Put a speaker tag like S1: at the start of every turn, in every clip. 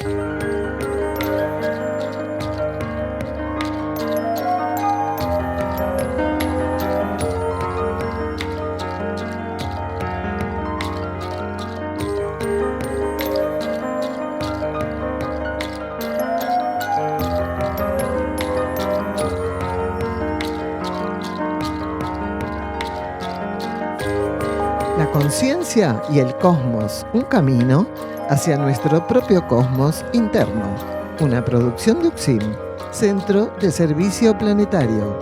S1: La conciencia y el cosmos, un camino hacia nuestro propio cosmos interno. Una producción de UXIM, Centro de Servicio Planetario.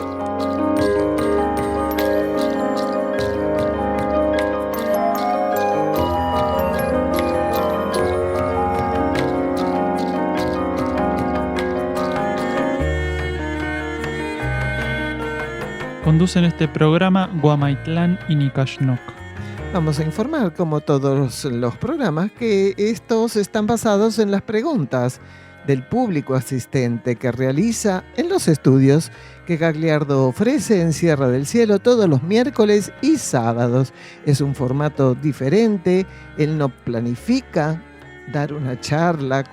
S2: Conducen este programa Guamaitlán y Nikashnok.
S1: Vamos a informar, como todos los programas, que estos están basados en las preguntas del público asistente que realiza en los estudios que Gagliardo ofrece en Sierra del Cielo todos los miércoles y sábados. Es un formato diferente, él no planifica dar una charla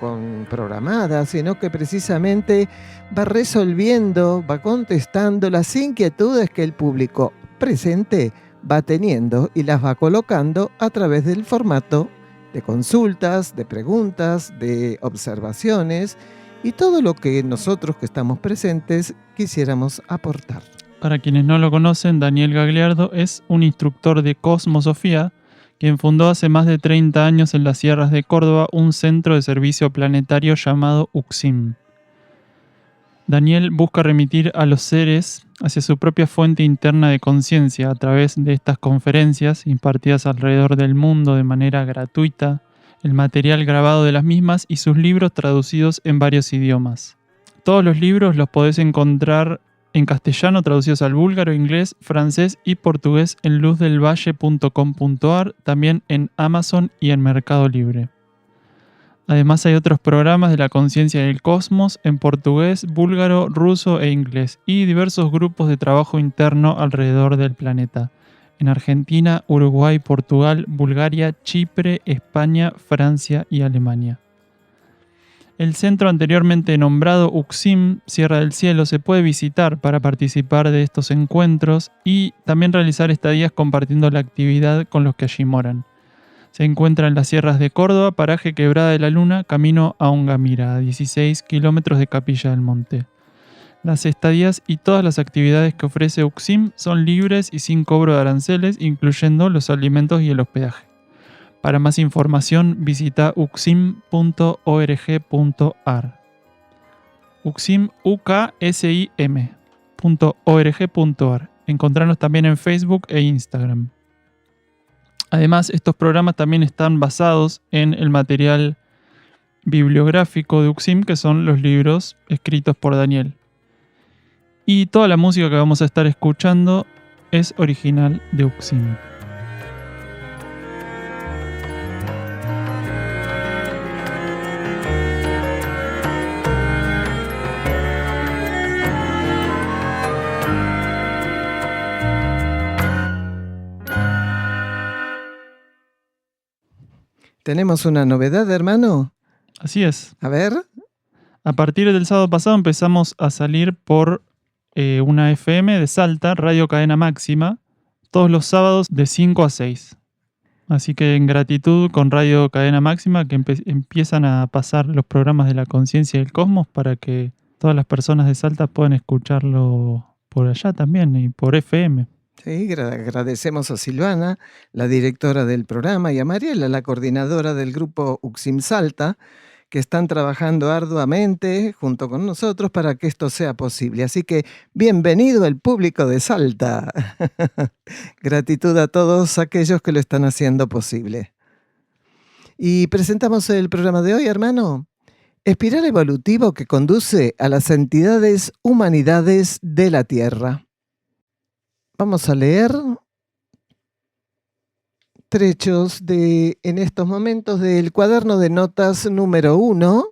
S1: programada, sino que precisamente va resolviendo, va contestando las inquietudes que el público presente va teniendo y las va colocando a través del formato de consultas, de preguntas, de observaciones y todo lo que nosotros que estamos presentes quisiéramos aportar.
S2: Para quienes no lo conocen, Daniel Gagliardo es un instructor de cosmosofía, quien fundó hace más de 30 años en las sierras de Córdoba un centro de servicio planetario llamado UXIM. Daniel busca remitir a los seres hacia su propia fuente interna de conciencia a través de estas conferencias impartidas alrededor del mundo de manera gratuita, el material grabado de las mismas y sus libros traducidos en varios idiomas. Todos los libros los podés encontrar en castellano traducidos al búlgaro, inglés, francés y portugués en luzdelvalle.com.ar, también en Amazon y en Mercado Libre. Además hay otros programas de la conciencia del cosmos en portugués, búlgaro, ruso e inglés y diversos grupos de trabajo interno alrededor del planeta, en Argentina, Uruguay, Portugal, Bulgaria, Chipre, España, Francia y Alemania. El centro anteriormente nombrado UXIM, Sierra del Cielo, se puede visitar para participar de estos encuentros y también realizar estadías compartiendo la actividad con los que allí moran. Se encuentra en las sierras de Córdoba, paraje Quebrada de la Luna, camino a Ongamira, a 16 kilómetros de Capilla del Monte. Las estadías y todas las actividades que ofrece UXIM son libres y sin cobro de aranceles, incluyendo los alimentos y el hospedaje. Para más información visita uxim.org.ar. UXIM, UKSIM.org.ar. Encontrarnos también en Facebook e Instagram. Además, estos programas también están basados en el material bibliográfico de UXIM, que son los libros escritos por Daniel. Y toda la música que vamos a estar escuchando es original de UXIM.
S1: ¿Tenemos una novedad, hermano?
S2: Así es.
S1: A ver.
S2: A partir del sábado pasado empezamos a salir por una FM de Salta, Radio Cadena Máxima, todos los sábados de 5 a 6. Así que en gratitud con Radio Cadena Máxima que empiezan a pasar los programas de la conciencia del cosmos para que todas las personas de Salta puedan escucharlo por allá también y por FM.
S1: Sí, agradecemos a Silvana, la directora del programa, y a Mariela, la coordinadora del grupo UXIM Salta, que están trabajando arduamente junto con nosotros para que esto sea posible. Así que bienvenido al público de Salta. Gratitud a todos aquellos que lo están haciendo posible. Y presentamos el programa de hoy, hermano. Espiral evolutivo que conduce a las entidades humanidades de la Tierra. Vamos a leer trechos en estos momentos del cuaderno de notas número 1.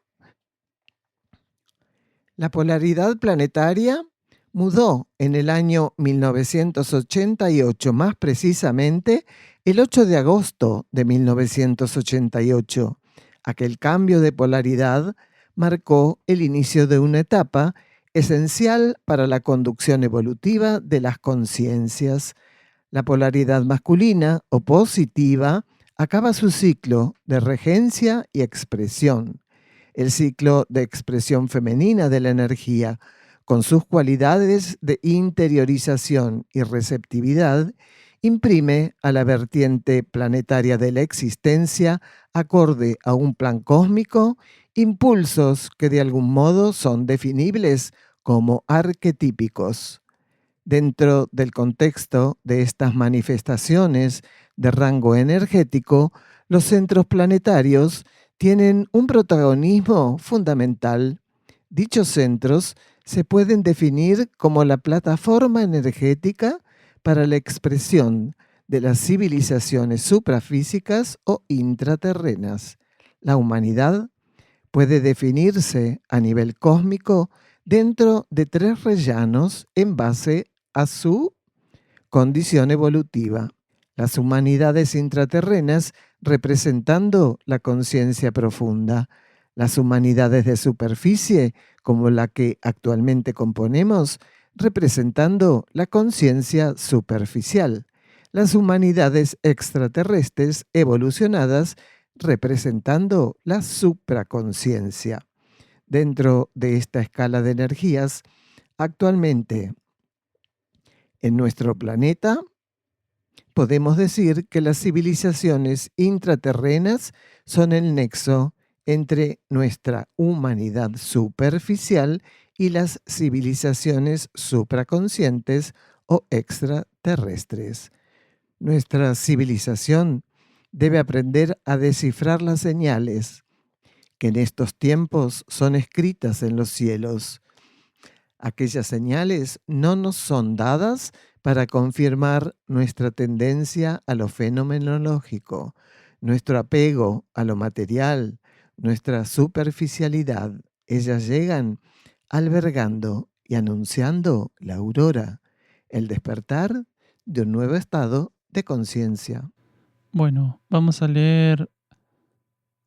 S1: La polaridad planetaria mudó en el año 1988, más precisamente el 8 de agosto de 1988, Aquel cambio de polaridad marcó el inicio de una etapa esencial para la conducción evolutiva de las conciencias. La polaridad masculina o positiva acaba su ciclo de regencia y expresión. El ciclo de expresión femenina de la energía, con sus cualidades de interiorización y receptividad, imprime a la vertiente planetaria de la existencia, acorde a un plan cósmico, impulsos que de algún modo son definibles como arquetípicos. Dentro del contexto de estas manifestaciones de rango energético, los centros planetarios tienen un protagonismo fundamental. Dichos centros se pueden definir como la plataforma energética para la expresión de las civilizaciones suprafísicas o intraterrenas. La humanidad puede definirse a nivel cósmico dentro de 3 rellanos en base a su condición evolutiva. Las humanidades intraterrenas representando la conciencia profunda, las humanidades de superficie, como la que actualmente componemos, representando la conciencia superficial, las humanidades extraterrestres evolucionadas representando la supraconciencia. Dentro de esta escala de energías, actualmente en nuestro planeta, podemos decir que las civilizaciones intraterrenas son el nexo entre nuestra humanidad superficial y las civilizaciones supraconscientes o extraterrestres. Nuestra civilización debe aprender a descifrar las señales que en estos tiempos son escritas en los cielos. Aquellas señales no nos son dadas para confirmar nuestra tendencia a lo fenomenológico, nuestro apego a lo material, nuestra superficialidad. Ellas llegan albergando y anunciando la aurora, el despertar de un nuevo estado de conciencia.
S2: Bueno, vamos a leer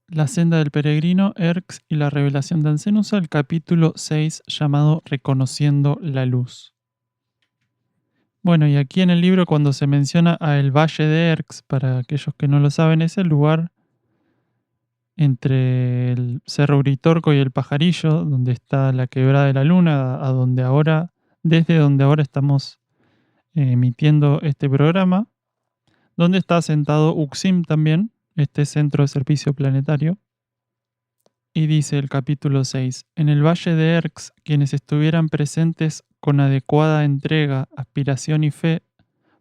S2: La senda del peregrino, Erx y la revelación de Ancenusa, el capítulo 6 llamado Reconociendo la luz. Bueno, y aquí en el libro cuando se menciona a el Valle de Erx, para aquellos que no lo saben, es el lugar entre el Cerro Uritorco y el Pajarillo, donde está la Quebrada de la Luna, desde donde ahora estamos emitiendo este programa, donde está asentado Uxim también, este centro de servicio planetario. Y dice el capítulo 6, en el valle de Erx, quienes estuvieran presentes con adecuada entrega, aspiración y fe,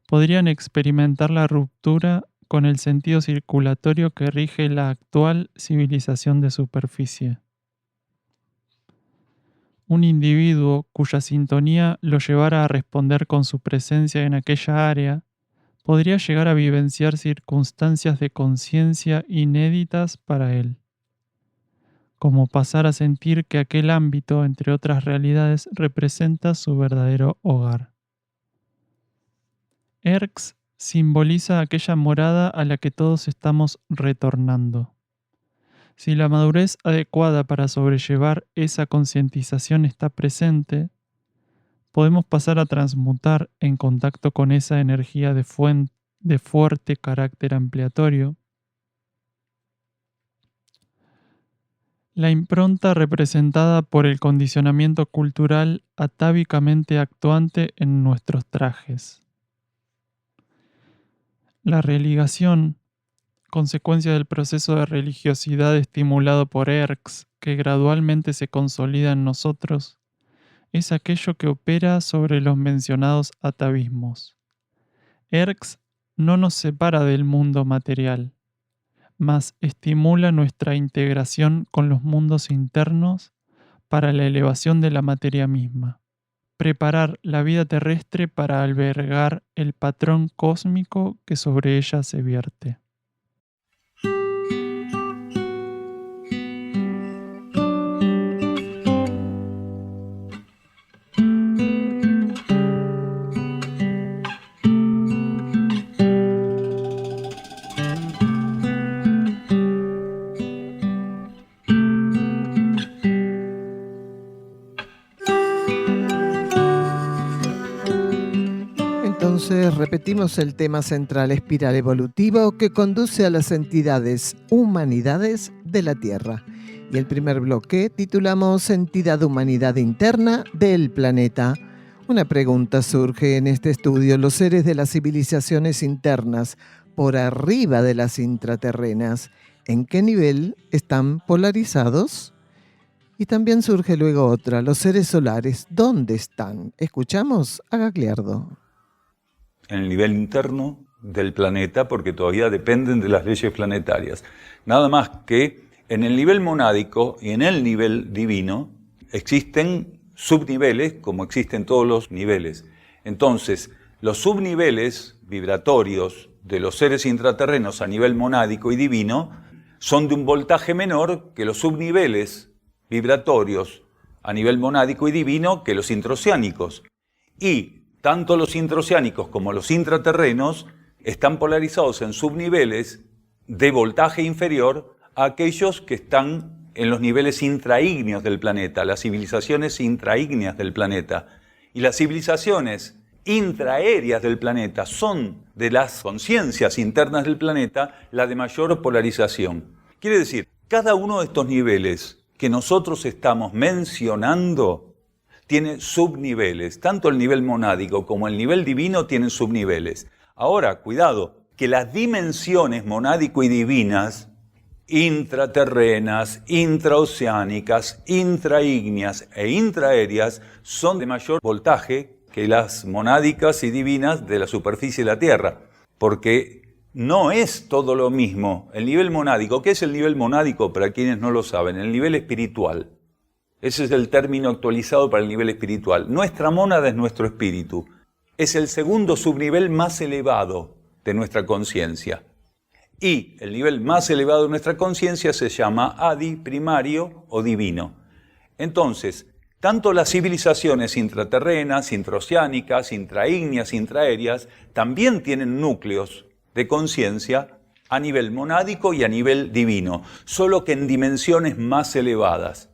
S2: podrían experimentar la ruptura con el sentido circulatorio que rige la actual civilización de superficie. Un individuo cuya sintonía lo llevara a responder con su presencia en aquella área, podría llegar a vivenciar circunstancias de conciencia inéditas para él, como pasar a sentir que aquel ámbito, entre otras realidades, representa su verdadero hogar. Erx simboliza aquella morada a la que todos estamos retornando. Si la madurez adecuada para sobrellevar esa concientización está presente, podemos pasar a transmutar en contacto con esa energía de fuerte carácter ampliatorio la impronta representada por el condicionamiento cultural atávicamente actuante en nuestros trajes. La religación, consecuencia del proceso de religiosidad estimulado por Erx, que gradualmente se consolida en nosotros, es aquello que opera sobre los mencionados atavismos. Erx no nos separa del mundo material, mas estimula nuestra integración con los mundos internos para la elevación de la materia misma. Preparar la vida terrestre para albergar el patrón cósmico que sobre ella se vierte.
S1: entonces repetimos el tema central: espiral evolutivo que conduce a las entidades humanidades de la Tierra. Y el primer bloque titulamos Entidad Humanidad Interna del Planeta. Una pregunta surge en este estudio: ¿los seres de las civilizaciones internas por arriba de las intraterrenas, en qué nivel están polarizados? Y también surge luego otra: los seres solares, ¿dónde están? Escuchamos a Gagliardo.
S3: En el nivel interno del planeta, porque todavía dependen de las leyes planetarias. Nada más que en el nivel monádico y en el nivel divino existen subniveles, como existen todos los niveles. Entonces, los subniveles vibratorios de los seres intraterrenos a nivel monádico y divino son de un voltaje menor que los subniveles vibratorios a nivel monádico y divino que los intraoceánicos. Y tanto los intraoceánicos como los intraterrenos están polarizados en subniveles de voltaje inferior a aquellos que están en los niveles intraígneos del planeta, las civilizaciones intraígneas del planeta. Y las civilizaciones intraaéreas del planeta son, de las conciencias internas del planeta, la de mayor polarización. Quiere decir, cada uno de estos niveles que nosotros estamos mencionando tiene subniveles. Tanto el nivel monádico como el nivel divino tienen subniveles. Ahora, cuidado, que las dimensiones monádico y divinas, intraterrenas, intraoceánicas, intraígneas e intraaéreas, son de mayor voltaje que las monádicas y divinas de la superficie de la Tierra, porque no es todo lo mismo. El nivel monádico, ¿qué es el nivel monádico? Para quienes no lo saben, el nivel espiritual. Ese es el término actualizado para el nivel espiritual. Nuestra mónada es nuestro espíritu. Es el segundo subnivel más elevado de nuestra conciencia. Y el nivel más elevado de nuestra conciencia se llama Adi, primario o divino. Entonces, tanto las civilizaciones intraterrenas, intraoceánicas, intraígneas, intraaéreas, también tienen núcleos de conciencia a nivel monádico y a nivel divino, solo que en dimensiones más elevadas.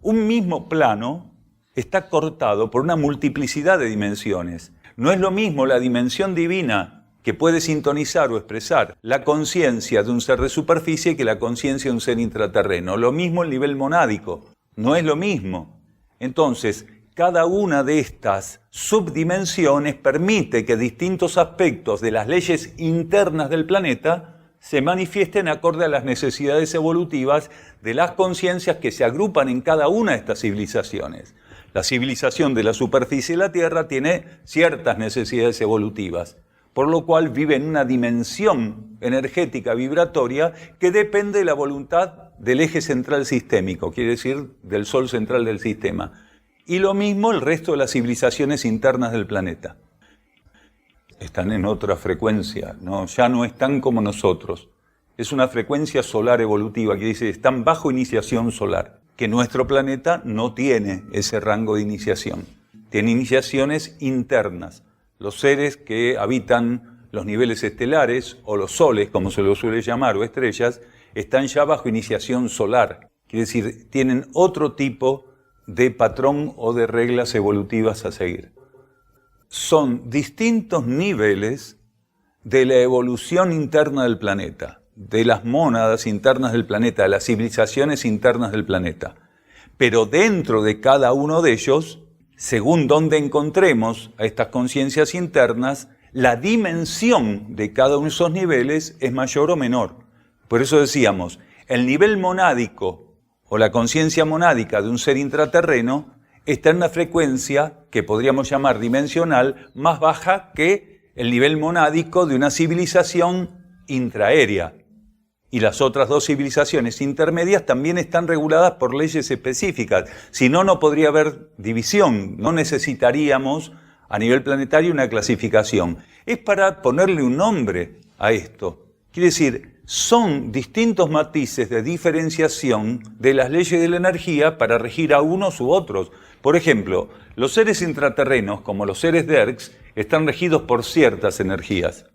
S3: Un mismo plano está cortado por una multiplicidad de dimensiones. No es lo mismo la dimensión divina que puede sintonizar o expresar la conciencia de un ser de superficie que la conciencia de un ser intraterreno. Lo mismo el nivel monádico, no es lo mismo. Entonces, cada una de estas subdimensiones permite que distintos aspectos de las leyes internas del planeta se manifiesten acorde a las necesidades evolutivas de las conciencias que se agrupan en cada una de estas civilizaciones. La civilización de la superficie de la Tierra tiene ciertas necesidades evolutivas, por lo cual vive en una dimensión energética vibratoria que depende de la voluntad del eje central sistémico, quiere decir del sol central del sistema. Y lo mismo el resto de las civilizaciones internas del planeta. Están en otra frecuencia, ¿no? Ya no están como nosotros. Es una frecuencia solar evolutiva, que dice están bajo iniciación solar, que nuestro planeta no tiene ese rango de iniciación. Tiene iniciaciones internas. Los seres que habitan los niveles estelares, o los soles, como se los suele llamar, o estrellas, están ya bajo iniciación solar. Quiere decir, tienen otro tipo de patrón o de reglas evolutivas a seguir. Son distintos niveles de la evolución interna del planeta, de las mónadas internas del planeta, de las civilizaciones internas del planeta. Pero dentro de cada uno de ellos, según donde encontremos a estas conciencias internas, la dimensión de cada uno de esos niveles es mayor o menor. Por eso decíamos, el nivel monádico o la conciencia monádica de un ser intraterreno está en una frecuencia que podríamos llamar dimensional más baja que el nivel monádico de una civilización intraaérea. Y las otras dos civilizaciones intermedias también están reguladas por leyes específicas. Si no, no podría haber división. No necesitaríamos a nivel planetario una clasificación. Es para ponerle un nombre a esto. Quiere decir, son distintos matices de diferenciación de las leyes de la energía para regir a unos u otros. Por ejemplo, los seres intraterrenos, como los seres Derks, están regidos por ciertas energías,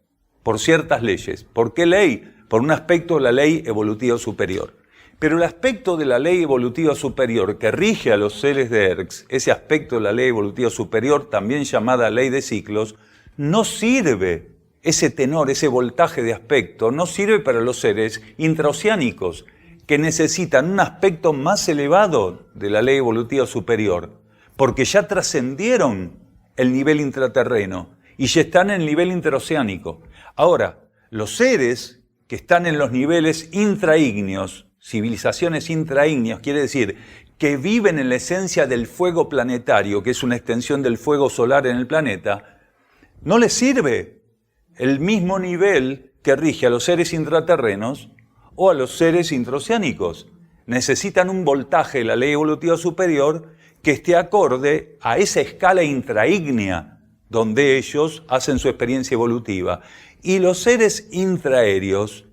S3: por ciertas leyes. ¿Por qué ley? Por un aspecto de la ley evolutiva superior. Pero el aspecto de la ley evolutiva superior que rige a los seres de Erx, ese aspecto de la ley evolutiva superior, también llamada ley de ciclos, no sirve ese tenor, ese voltaje de aspecto, no sirve para los seres intraoceánicos, que necesitan un aspecto más elevado de la ley evolutiva superior, porque ya trascendieron el nivel intraterreno y ya están en el nivel interoceánico. Ahora, los seres que están en los niveles intraígneos, civilizaciones intraígneas, quiere decir que viven en la esencia del fuego planetario, que es una extensión del fuego solar en el planeta, no les sirve el mismo nivel que rige a los seres intraterrenos o a los seres intraoceánicos. Necesitan un voltaje de la ley evolutiva superior que esté acorde a esa escala intraígnea donde ellos hacen su experiencia evolutiva. Y los seres intraéreos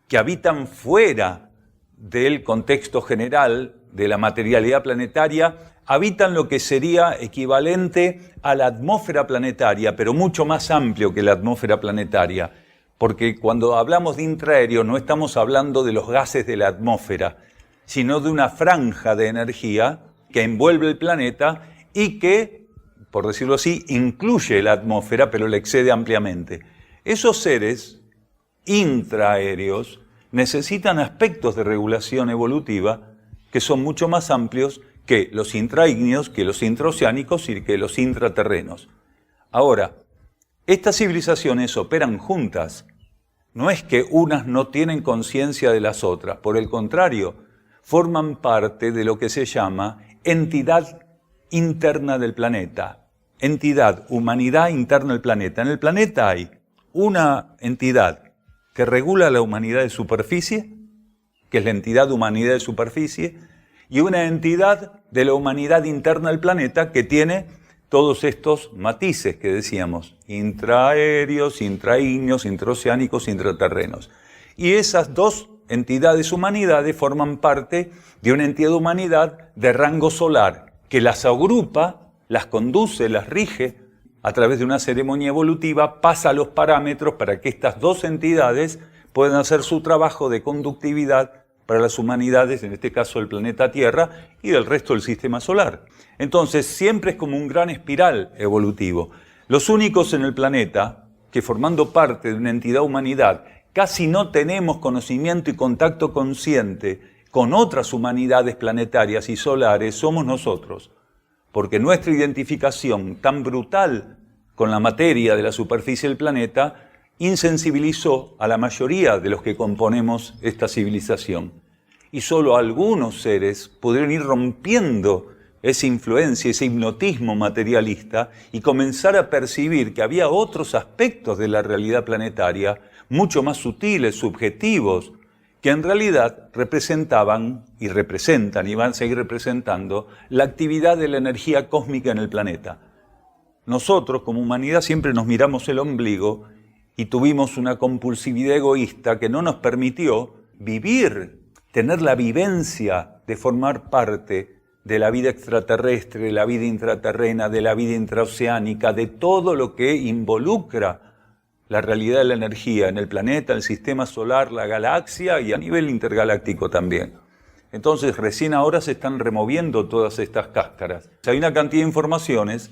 S3: que habitan fuera del contexto general de la materialidad planetaria, habitan lo que sería equivalente a la atmósfera planetaria, pero mucho más amplio que la atmósfera planetaria, porque cuando hablamos de intraéreo no estamos hablando de los gases de la atmósfera, sino de una franja de energía que envuelve el planeta y que, por decirlo así, incluye la atmósfera, pero la excede ampliamente. Esos seres intraéreos necesitan aspectos de regulación evolutiva que son mucho más amplios que los intraígneos, que los intraoceánicos y que los intraterrenos. Ahora, estas civilizaciones operan juntas. No es que unas no tienen conciencia de las otras, por el contrario, forman parte de lo que se llama entidad interna del planeta. Entidad, humanidad interna del planeta. En el planeta hay una entidad que regula la humanidad de superficie, que es la entidad de humanidad de superficie, y una entidad de la humanidad interna del planeta que tiene todos estos matices que decíamos, intraéreos, intraígneos, intraoceánicos, intraterrenos. Y esas dos entidades humanidades forman parte de una entidad de humanidad de rango solar, que las agrupa, las conduce, las rige, a través de una ceremonia evolutiva, pasa los parámetros para que estas dos entidades puedan hacer su trabajo de conductividad para las humanidades, en este caso el planeta Tierra, y del resto del sistema solar. Entonces, siempre es como un gran espiral evolutivo. Los únicos en el planeta que, formando parte de una entidad humanidad, casi no tenemos conocimiento y contacto consciente con otras humanidades planetarias y solares, somos nosotros. Porque nuestra identificación tan brutal con la materia de la superficie del planeta insensibilizó a la mayoría de los que componemos esta civilización. Y solo algunos seres pudieron ir rompiendo esa influencia, ese hipnotismo materialista y comenzar a percibir que había otros aspectos de la realidad planetaria, mucho más sutiles, subjetivos, que en realidad representaban y representan y van a seguir representando la actividad de la energía cósmica en el planeta. Nosotros, como humanidad, siempre nos miramos el ombligo y tuvimos una compulsividad egoísta que no nos permitió vivir, tener la vivencia de formar parte de la vida extraterrestre, de la vida intraterrena, de la vida intraoceánica, de todo lo que involucra la realidad de la energía en el planeta, el sistema solar, la galaxia y a nivel intergaláctico también. Entonces, recién ahora se están removiendo todas estas cáscaras. Hay una cantidad de informaciones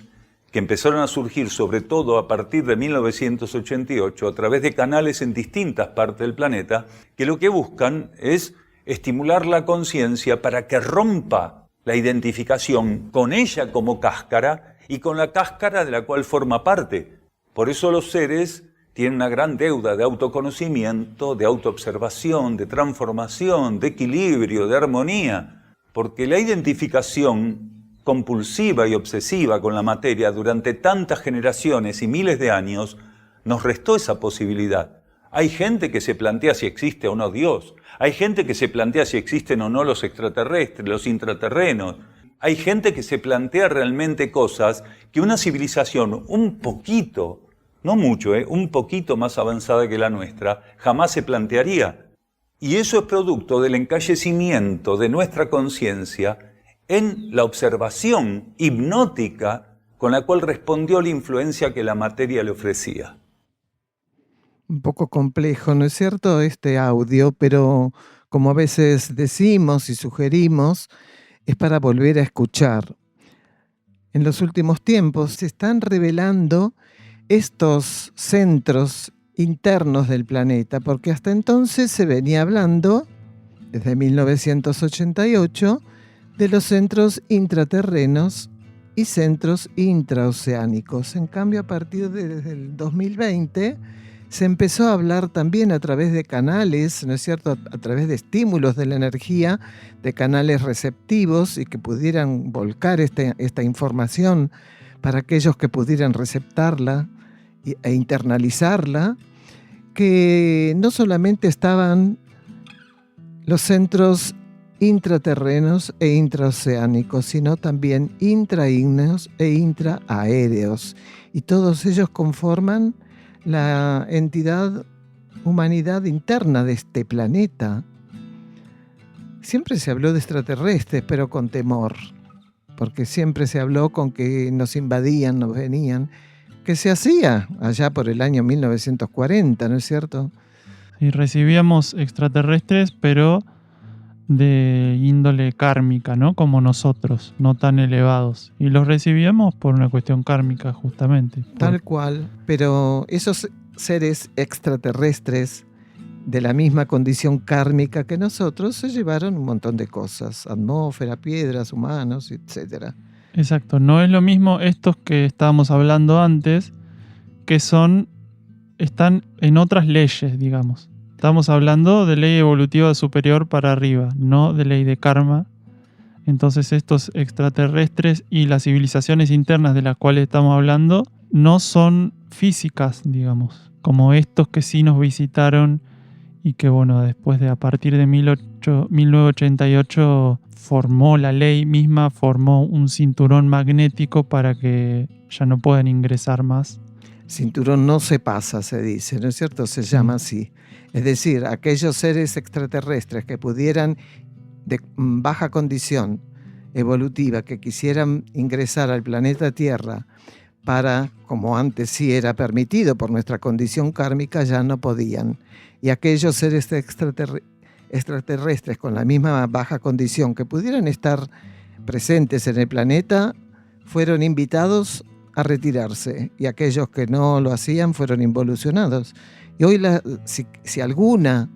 S3: que empezaron a surgir, sobre todo a partir de 1988, a través de canales en distintas partes del planeta, que lo que buscan es estimular la conciencia para que rompa la identificación con ella como cáscara y con la cáscara de la cual forma parte. Por eso los seres tienen una gran deuda de autoconocimiento, de autoobservación, de transformación, de equilibrio, de armonía, porque la identificación compulsiva y obsesiva con la materia durante tantas generaciones y miles de años nos restó esa posibilidad. Hay gente que se plantea si existe o no Dios. Hay gente que se plantea si existen o no los extraterrestres, los intraterrenos. Hay gente que se plantea realmente cosas que una civilización un poquito, no mucho, un poquito más avanzada que la nuestra, jamás se plantearía. Y eso es producto del encallecimiento de nuestra conciencia en la observación hipnótica con la cual respondió la influencia que la materia le ofrecía.
S1: Un poco complejo, ¿no es cierto?, este audio, pero como a veces decimos y sugerimos, es para volver a escuchar. En los últimos tiempos se están revelando estos centros internos del planeta, porque hasta entonces se venía hablando, desde 1988, de los centros intraterrenos y centros intraoceánicos. En cambio, a partir del 2020 se empezó a hablar también a través de canales, ¿no es cierto?, a través de estímulos de la energía, de canales receptivos y que pudieran volcar esta información para aquellos que pudieran receptarla e internalizarla, que no solamente estaban los centros intraterrenos e intraoceánicos, sino también intraígneos e intraaéreos. Y todos ellos conforman la entidad humanidad interna de este planeta. Siempre se habló de extraterrestres, pero con temor, porque siempre se habló con que nos invadían, nos venían, que se hacía allá por el año 1940, ¿no es cierto?
S2: Y recibíamos extraterrestres, pero de índole kármica, ¿no? Como nosotros, no tan elevados. Y los recibíamos por una cuestión kármica, justamente.
S1: Tal cual, pero esos seres extraterrestres de la misma condición kármica que nosotros se llevaron un montón de cosas, atmósfera, piedras, humanos, etc.
S2: Exacto, no es lo mismo estos que estábamos hablando antes, que están en otras leyes, digamos. Estamos hablando de ley evolutiva superior para arriba, no de ley de karma. Entonces estos extraterrestres y las civilizaciones internas de las cuales estamos hablando no son físicas, digamos, como estos que sí nos visitaron y que, bueno, después de a partir de 1988 formó la ley misma, formó un cinturón magnético para que ya no puedan ingresar más.
S1: Cinturón no se pasa, se dice, ¿no es cierto? Se llama así. Es decir, aquellos seres extraterrestres que pudieran, de baja condición evolutiva, que quisieran ingresar al planeta Tierra para, como antes sí era permitido por nuestra condición kármica, ya no podían. Y aquellos seres extraterrestres con la misma baja condición que pudieran estar presentes en el planeta, fueron invitados a retirarse, y aquellos que no lo hacían fueron involucionados. Y hoy si alguna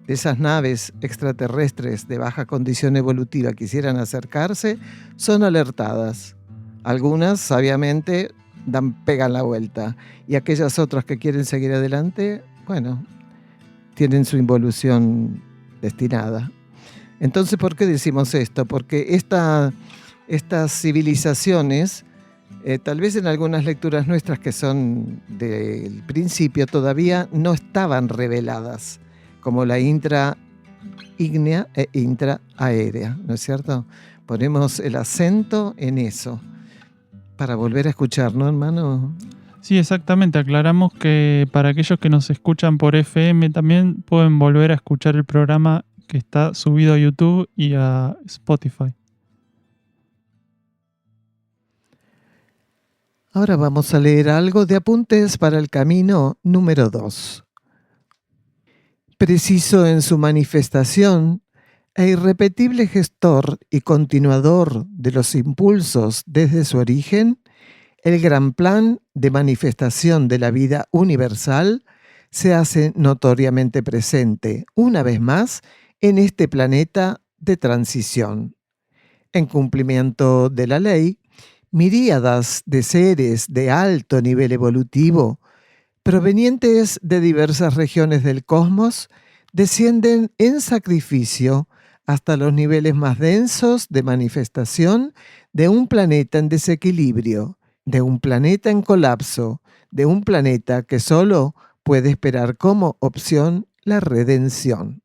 S1: de esas naves extraterrestres de baja condición evolutiva quisieran acercarse, son alertadas. Algunas sabiamente pegan la vuelta, y aquellas otras que quieren seguir adelante, bueno, tienen su involución destinada. Entonces, ¿por qué decimos esto? Porque estas civilizaciones, tal vez en algunas lecturas nuestras que son del principio, todavía no estaban reveladas, como la intraígnea e intraaérea, ¿no es cierto? Ponemos el acento en eso, para volver a escuchar, ¿no, hermano?
S2: Sí, exactamente. Aclaramos que para aquellos que nos escuchan por FM también pueden volver a escuchar el programa que está subido a YouTube y a Spotify.
S1: Ahora vamos a leer algo de apuntes para el camino número 2. Preciso en su manifestación e irrepetible gestor y continuador de los impulsos desde su origen, el gran plan de manifestación de la vida universal se hace notoriamente presente, una vez más, en este planeta de transición. En cumplimiento de la ley, miríadas de seres de alto nivel evolutivo, provenientes de diversas regiones del cosmos, descienden en sacrificio hasta los niveles más densos de manifestación de un planeta en desequilibrio, de un planeta en colapso, de un planeta que solo puede esperar como opción la redención.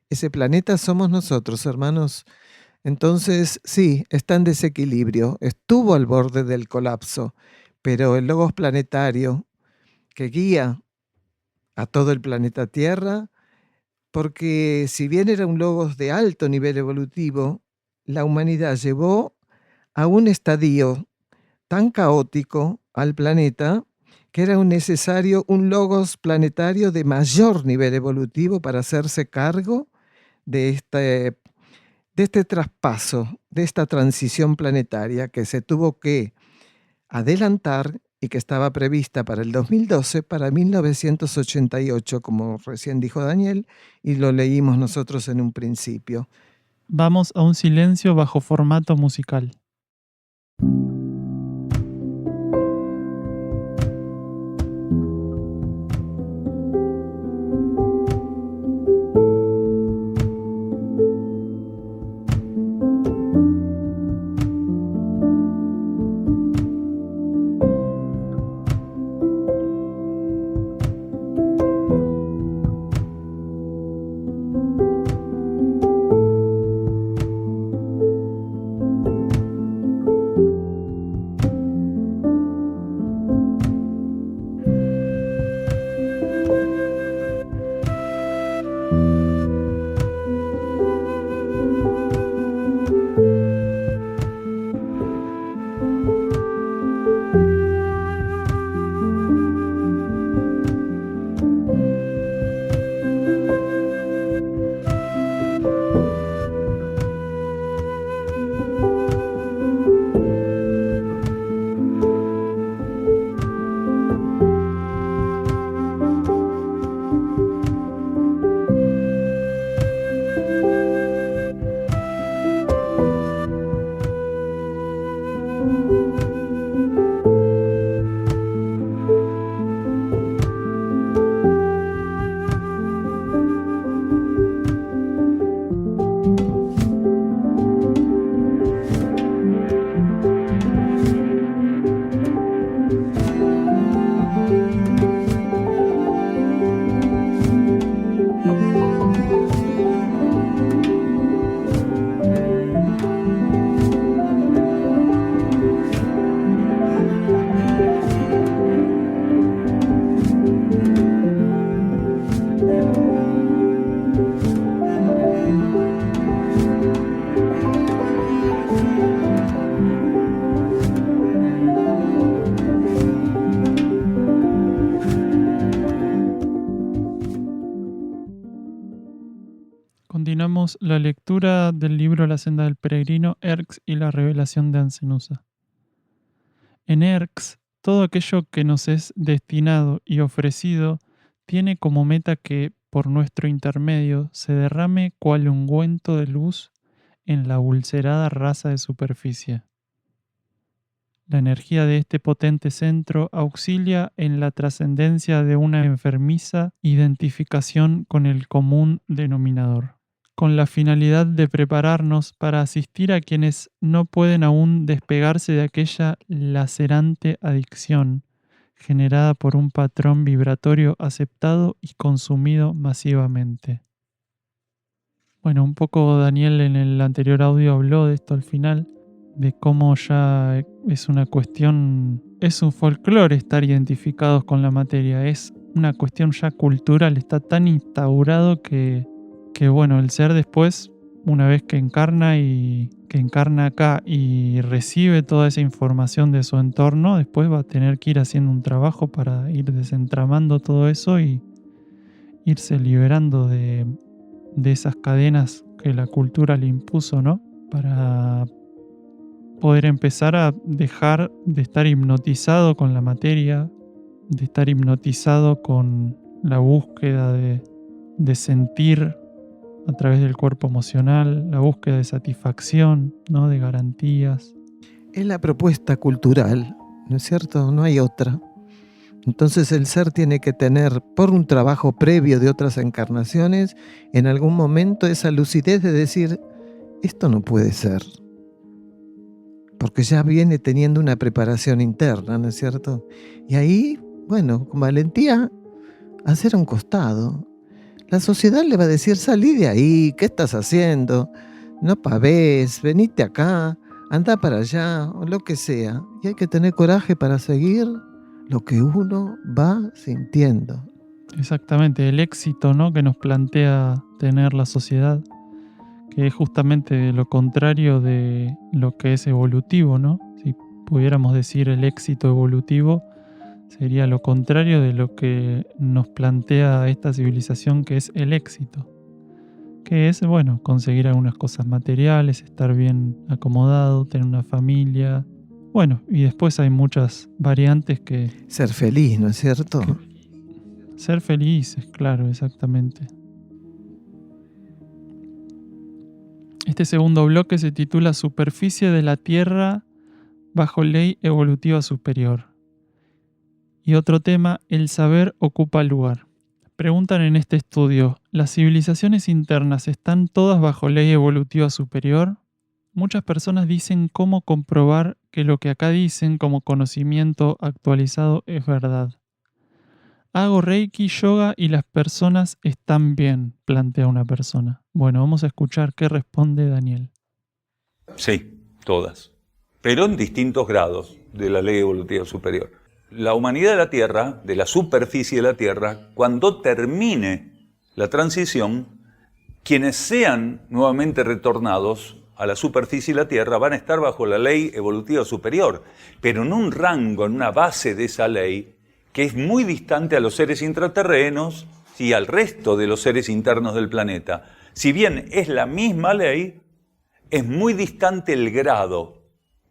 S1: Ese planeta somos nosotros, hermanos. Entonces, sí, está en desequilibrio, estuvo al borde del colapso, pero el logos planetario que guía a todo el planeta Tierra, porque si bien era un logos de alto nivel evolutivo, la humanidad llevó a un estadio tan caótico al planeta que era necesario un logos planetario de mayor nivel evolutivo para hacerse cargo de este traspaso, de esta transición planetaria que se tuvo que adelantar y que estaba prevista para el 2012, para 1988, como recién dijo Daniel, y lo leímos nosotros en un principio.
S2: Vamos a un silencio bajo formato musical. Continuamos la lectura del libro La senda del peregrino, Erx y la revelación de Ancenusa. En Erx, todo aquello que nos es destinado y ofrecido tiene como meta que, por nuestro intermedio, se derrame cual ungüento de luz en la ulcerada raza de superficie. La energía de este potente centro auxilia en la trascendencia de una enfermiza identificación con el común denominador, con la finalidad de prepararnos para asistir a quienes no pueden aún despegarse de aquella lacerante adicción generada por un patrón vibratorio aceptado y consumido masivamente. Bueno, un poco Daniel en el anterior audio habló de esto al final, de cómo ya es una cuestión, es un folclore estar identificados con la materia, es una cuestión ya cultural, está tan instaurado que bueno, el ser después, una vez que encarna acá y recibe toda esa información de su entorno, después va a tener que ir haciendo un trabajo para ir desentramando todo eso y irse liberando de esas cadenas que la cultura le impuso, ¿no? Para poder empezar a dejar de estar hipnotizado con la materia, de estar hipnotizado con la búsqueda de sentir a través del cuerpo emocional, la búsqueda de satisfacción, ¿no? De garantías.
S1: Es la propuesta cultural, ¿no es cierto? No hay otra. Entonces el ser tiene que tener, por un trabajo previo de otras encarnaciones, en algún momento esa lucidez de decir, esto no puede ser. Porque ya viene teniendo una preparación interna, ¿no es cierto? Y ahí, bueno, con valentía, hacer a un costado. La sociedad le va a decir, salí de ahí, ¿qué estás haciendo? No pavés, venite acá, anda para allá, o lo que sea. Y hay que tener coraje para seguir lo que uno va sintiendo.
S2: Exactamente, el éxito, ¿no? Que nos plantea tener la sociedad, que es justamente lo contrario de lo que es evolutivo, ¿no? Si pudiéramos decir el éxito evolutivo, sería lo contrario de lo que nos plantea esta civilización, que es el éxito, que es, bueno, conseguir algunas cosas materiales, estar bien acomodado, tener una familia, Bueno, y después hay muchas variantes que...
S1: Ser feliz, ¿no es cierto?
S2: Ser felices, claro, exactamente. Este segundo bloque se titula Superficie de la Tierra bajo ley evolutiva superior. Y otro tema, el saber ocupa lugar. Preguntan en este estudio, ¿las civilizaciones internas están todas bajo ley evolutiva superior? Muchas personas dicen cómo comprobar que lo que acá dicen como conocimiento actualizado es verdad. Hago Reiki, yoga y las personas están bien, plantea una persona. Bueno, vamos a escuchar qué responde Daniel.
S3: Sí, todas, pero en distintos grados de la ley evolutiva superior. La humanidad de la Tierra, de la superficie de la Tierra, cuando termine la transición, quienes sean nuevamente retornados a la superficie de la Tierra van a estar bajo la ley evolutiva superior, pero en un rango, en una base de esa ley, que es muy distante a los seres intraterrenos y al resto de los seres internos del planeta. Si bien es la misma ley, es muy distante el grado.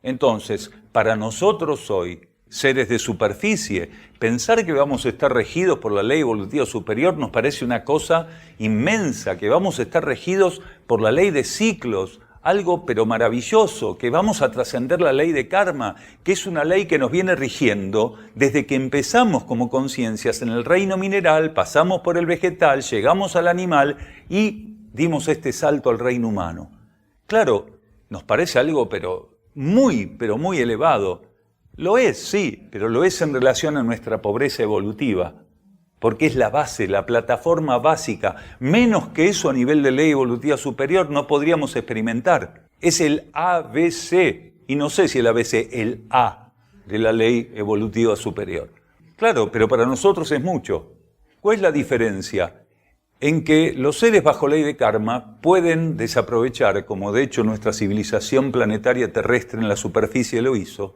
S3: Entonces, para nosotros hoy, seres de superficie, pensar que vamos a estar regidos por la ley evolutiva superior nos parece una cosa inmensa, que vamos a estar regidos por la ley de ciclos, algo pero maravilloso, que vamos a trascender la ley de karma, que es una ley que nos viene rigiendo desde que empezamos como conciencias en el reino mineral, pasamos por el vegetal, llegamos al animal y dimos este salto al reino humano. Claro, nos parece algo pero muy elevado. Lo es, sí, pero lo es en relación a nuestra pobreza evolutiva, porque es la base, la plataforma básica. Menos que eso a nivel de ley evolutiva superior no podríamos experimentar. Es el ABC, y no sé si el ABC, el A de la ley evolutiva superior. Claro, pero para nosotros es mucho. ¿Cuál es la diferencia? En que los seres bajo ley de karma pueden desaprovechar, como de hecho nuestra civilización planetaria terrestre en la superficie lo hizo,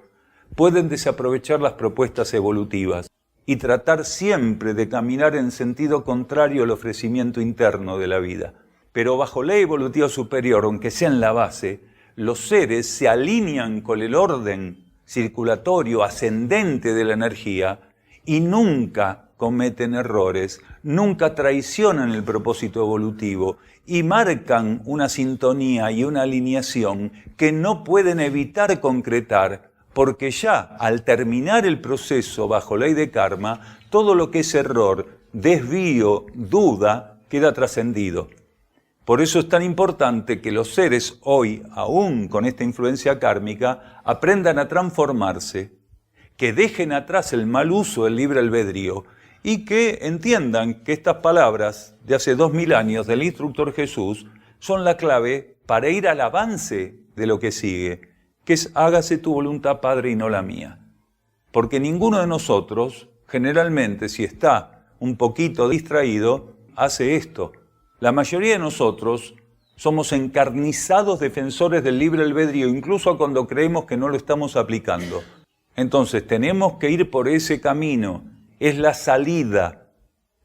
S3: pueden desaprovechar las propuestas evolutivas y tratar siempre de caminar en sentido contrario al ofrecimiento interno de la vida. Pero bajo ley evolutiva superior, aunque sea en la base, los seres se alinean con el orden circulatorio ascendente de la energía y nunca cometen errores, nunca traicionan el propósito evolutivo y marcan una sintonía y una alineación que no pueden evitar concretar, porque ya al terminar el proceso bajo ley de karma, todo lo que es error, desvío, duda, queda trascendido. Por eso es tan importante que los seres hoy, aún con esta influencia kármica, aprendan a transformarse, que dejen atrás el mal uso del libre albedrío y que entiendan que estas palabras de hace 2000 años del instructor Jesús son la clave para ir al avance de lo que sigue, que es hágase tu voluntad, Padre, y no la mía. Porque ninguno de nosotros, generalmente, si está un poquito distraído, hace esto. La mayoría de nosotros somos encarnizados defensores del libre albedrío, incluso cuando creemos que no lo estamos aplicando. Entonces, tenemos que ir por ese camino. Es la salida.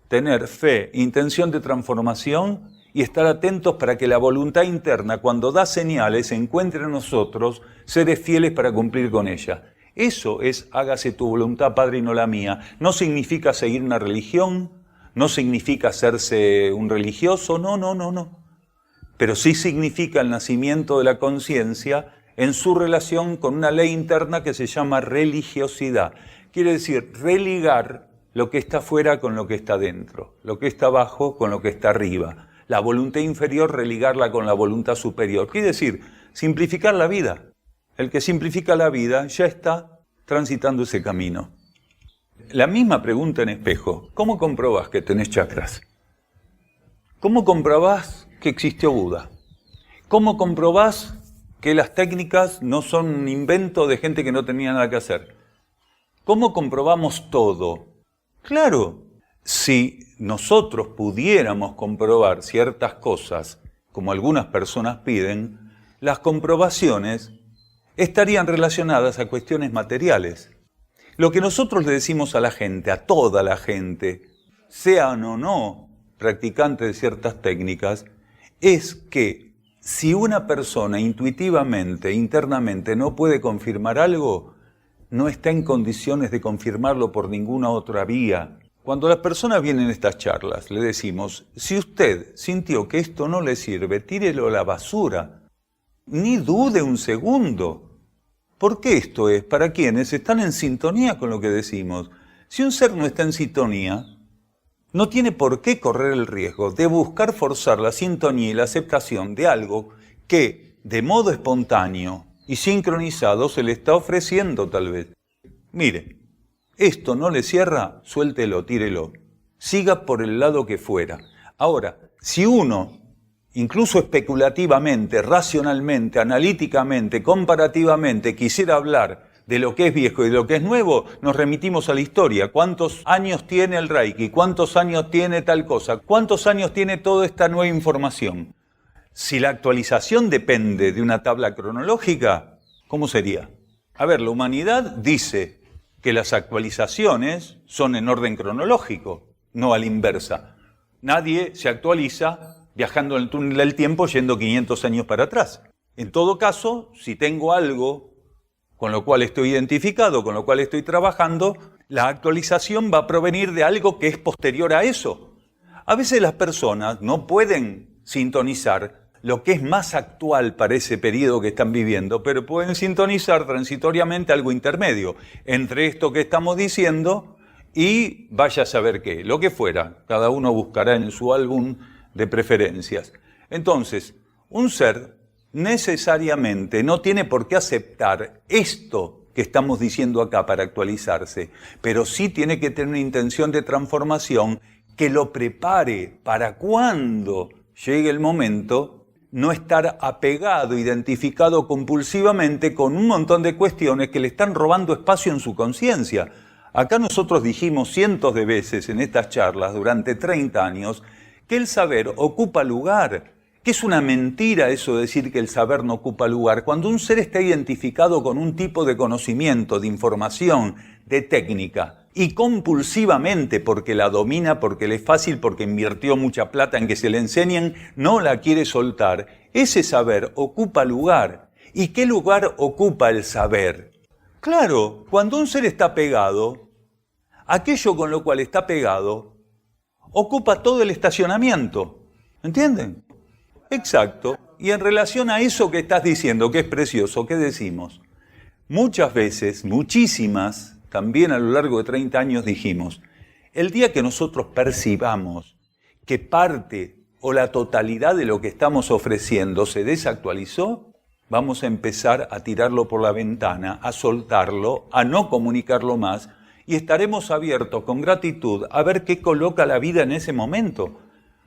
S3: Tener fe, intención de transformación y estar atentos para que la voluntad interna, cuando da señales, encuentre en nosotros seres fieles para cumplir con ella. Eso es hágase tu voluntad, Padre, y no la mía. No significa seguir una religión, no significa hacerse un religioso, no. Pero sí significa el nacimiento de la conciencia en su relación con una ley interna que se llama religiosidad. Quiere decir religar lo que está fuera con lo que está dentro, lo que está abajo con lo que está arriba. La voluntad inferior, religarla con la voluntad superior. Quiere decir, simplificar la vida. El que simplifica la vida ya está transitando ese camino. La misma pregunta en espejo. ¿Cómo comprobás que tenés chakras? ¿Cómo comprobás que existió Buda? ¿Cómo comprobás que las técnicas no son un invento de gente que no tenía nada que hacer? ¿Cómo comprobamos todo? Claro, si nosotros pudiéramos comprobar ciertas cosas, como algunas personas piden, las comprobaciones estarían relacionadas a cuestiones materiales. Lo que nosotros le decimos a la gente, a toda la gente, sean o no practicantes de ciertas técnicas, es que si una persona intuitivamente, internamente no puede confirmar algo, no está en condiciones de confirmarlo por ninguna otra vía. Cuando las personas vienen a estas charlas, le decimos, si usted sintió que esto no le sirve, tírelo a la basura. Ni dude un segundo. Porque esto es para quienes están en sintonía con lo que decimos. Si un ser no está en sintonía, no tiene por qué correr el riesgo de buscar forzar la sintonía y la aceptación de algo que, de modo espontáneo y sincronizado, se le está ofreciendo tal vez. Mire, esto no le cierra, suéltelo, tírelo. Siga por el lado que fuera. Ahora, si uno, incluso especulativamente, racionalmente, analíticamente, comparativamente, quisiera hablar de lo que es viejo y de lo que es nuevo, nos remitimos a la historia. ¿Cuántos años tiene el Reiki? ¿Cuántos años tiene tal cosa? ¿Cuántos años tiene toda esta nueva información? Si la actualización depende de una tabla cronológica, ¿cómo sería? A ver, la humanidad dice que las actualizaciones son en orden cronológico, no a la inversa. Nadie se actualiza viajando en el túnel del tiempo yendo 500 años para atrás. En todo caso, si tengo algo con lo cual estoy identificado, con lo cual estoy trabajando, la actualización va a provenir de algo que es posterior a eso. A veces las personas no pueden sintonizar lo que es más actual para ese periodo que están viviendo, pero pueden sintonizar transitoriamente algo intermedio entre esto que estamos diciendo y vaya a saber qué, lo que fuera. Cada uno buscará en su álbum de preferencias. Entonces, un ser necesariamente no tiene por qué aceptar esto que estamos diciendo acá para actualizarse, pero sí tiene que tener una intención de transformación que lo prepare para cuando llegue el momento no estar apegado, identificado compulsivamente con un montón de cuestiones que le están robando espacio en su conciencia. Acá nosotros dijimos cientos de veces en estas charlas durante 30 años que el saber ocupa lugar. Que es una mentira eso de decir que el saber no ocupa lugar. Cuando un ser está identificado con un tipo de conocimiento, de información, de técnica, y compulsivamente porque la domina, porque le es fácil, porque invirtió mucha plata en que se le enseñen, no la quiere soltar, ese saber ocupa lugar. ¿Y qué lugar ocupa el saber? Claro, cuando un ser está pegado, aquello con lo cual está pegado ocupa todo el estacionamiento. ¿Entienden? Exacto. Y en relación a eso que estás diciendo, que es precioso, ¿qué decimos? Muchas veces, muchísimas, también a lo largo de 30 años dijimos, el día que nosotros percibamos que parte o la totalidad de lo que estamos ofreciendo se desactualizó, vamos a empezar a tirarlo por la ventana, a soltarlo, a no comunicarlo más, y estaremos abiertos con gratitud a ver qué coloca la vida en ese momento.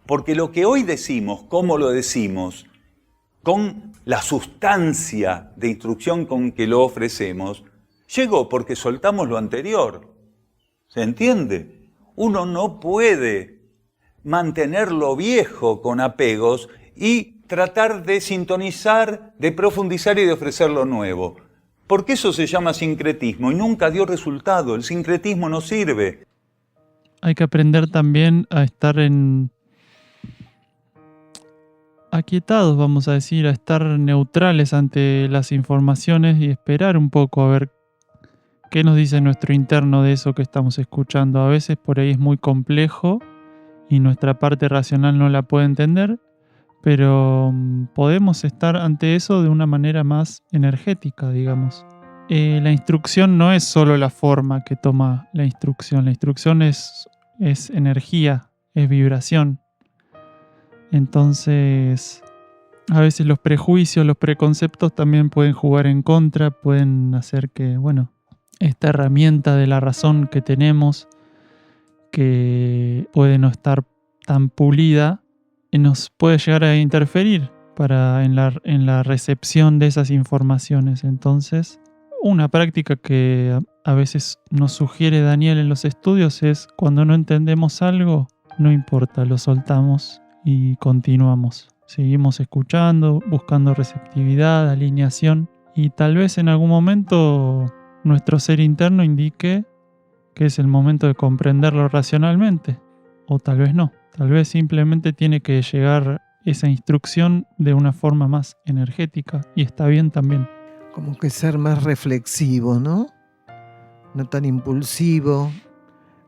S3: Porque lo que hoy decimos, cómo lo decimos, con la sustancia de instrucción con que lo ofrecemos, llegó porque soltamos lo anterior. ¿Se entiende? Uno no puede mantener lo viejo con apegos y tratar de sintonizar, de profundizar y de ofrecer lo nuevo. Porque eso se llama sincretismo y nunca dio resultado. El sincretismo no sirve.
S2: Hay que aprender también a estar aquietados, vamos a decir, a estar neutrales ante las informaciones y esperar un poco a ver qué nos dice nuestro interno de eso que estamos escuchando. A veces por ahí es muy complejo y nuestra parte racional no la puede entender, pero podemos estar ante eso de una manera más energética, digamos. La instrucción no es solo la forma que toma la instrucción es energía, es vibración. Entonces, a veces los prejuicios, los preconceptos también pueden jugar en contra, pueden hacer que, esta herramienta de la razón que tenemos, que puede no estar tan pulida, nos puede llegar a interferir en la recepción de esas informaciones. Entonces, una práctica que a veces nos sugiere Daniel en los estudios es cuando no entendemos algo, no importa, lo soltamos y continuamos. Seguimos escuchando, buscando receptividad, alineación y tal vez en algún momento nuestro ser interno indique que es el momento de comprenderlo racionalmente o tal vez no. Tal vez simplemente tiene que llegar esa instrucción de una forma más energética y está bien también.
S1: Como que ser más reflexivo, ¿no? no tan impulsivo,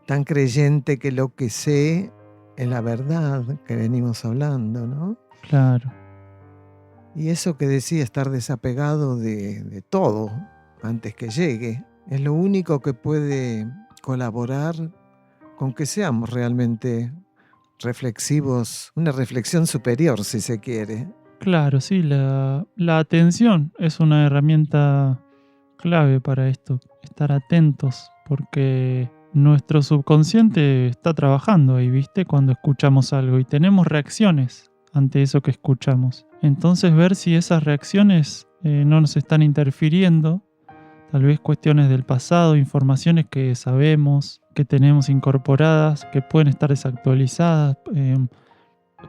S1: tan creyente que lo que sé es la verdad que venimos hablando, ¿no?
S2: Claro.
S1: Y eso que decía, estar desapegado de todo antes que llegue, es lo único que puede colaborar con que seamos realmente reflexivos, una reflexión superior si se quiere.
S2: Claro, sí, la atención es una herramienta clave para esto, estar atentos, porque nuestro subconsciente está trabajando ahí, ¿viste? Cuando escuchamos algo y tenemos reacciones ante eso que escuchamos. Entonces ver si esas reacciones no nos están interfiriendo, tal vez cuestiones del pasado, informaciones que sabemos, que tenemos incorporadas, que pueden estar desactualizadas.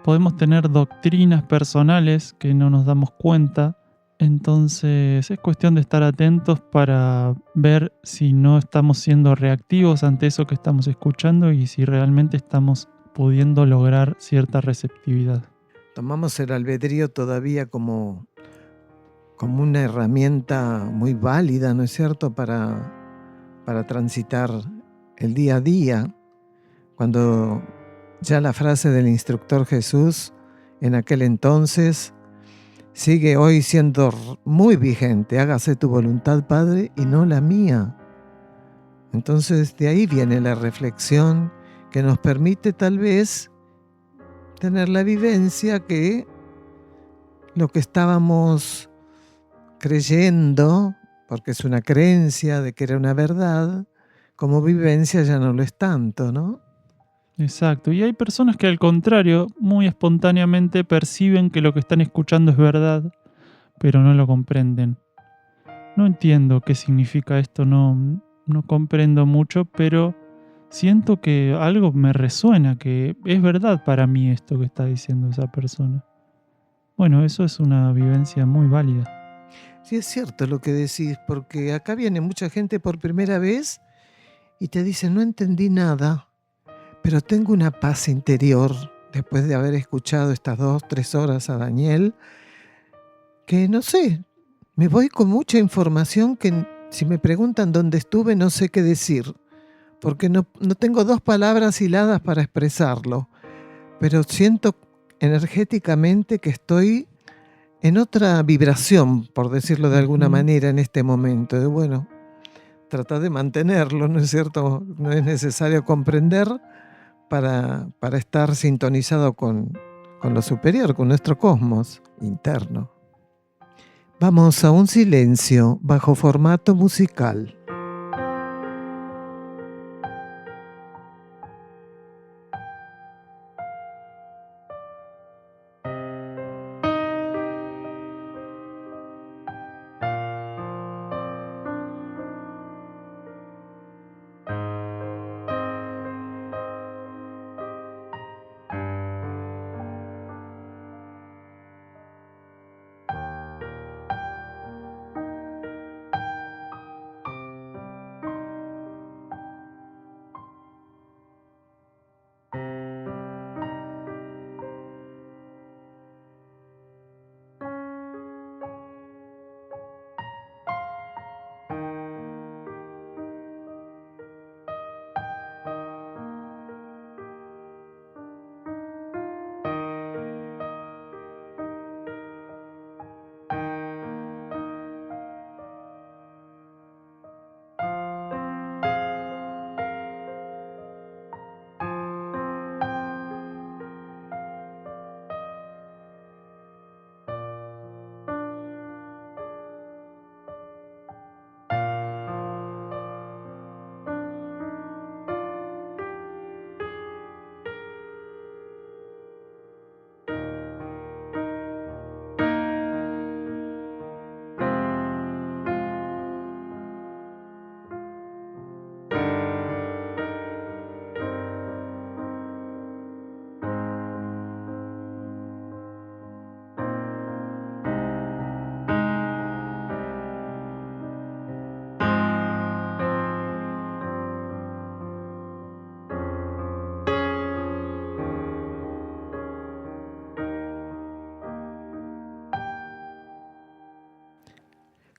S2: Podemos tener doctrinas personales que no nos damos cuenta. Entonces es cuestión de estar atentos para ver si no estamos siendo reactivos ante eso que estamos escuchando y si realmente estamos pudiendo lograr cierta receptividad.
S1: Tomamos el albedrío todavía como una herramienta muy válida, ¿no es cierto?, para transitar el día a día, cuando ya la frase del instructor Jesús en aquel entonces sigue hoy siendo muy vigente: hágase tu voluntad, Padre, y no la mía. Entonces de ahí viene la reflexión que nos permite tal vez tener la vivencia que lo que estábamos creyendo, porque es una creencia de que era una verdad, como vivencia ya no lo es tanto, ¿no?
S2: Exacto, y hay personas que al contrario, muy espontáneamente perciben que lo que están escuchando es verdad, pero no lo comprenden. No entiendo qué significa esto, no comprendo mucho, pero siento que algo me resuena, que es verdad para mí esto que está diciendo esa persona. Bueno, eso es una vivencia muy válida.
S1: Sí, es cierto lo que decís, porque acá viene mucha gente por primera vez y te dice: no entendí nada, pero tengo una paz interior después de haber escuchado estas 2, 3 horas a Daniel, que no sé, me voy con mucha información que si me preguntan dónde estuve no sé qué decir, porque no tengo 2 palabras hiladas para expresarlo, pero siento energéticamente que estoy en otra vibración, por decirlo de alguna
S2: Ujú.
S1: manera, en este momento. De bueno, tratar de mantenerlo, ¿no es cierto? No es necesario comprender para estar sintonizado con lo superior, con nuestro cosmos interno. Vamos a un silencio bajo formato musical.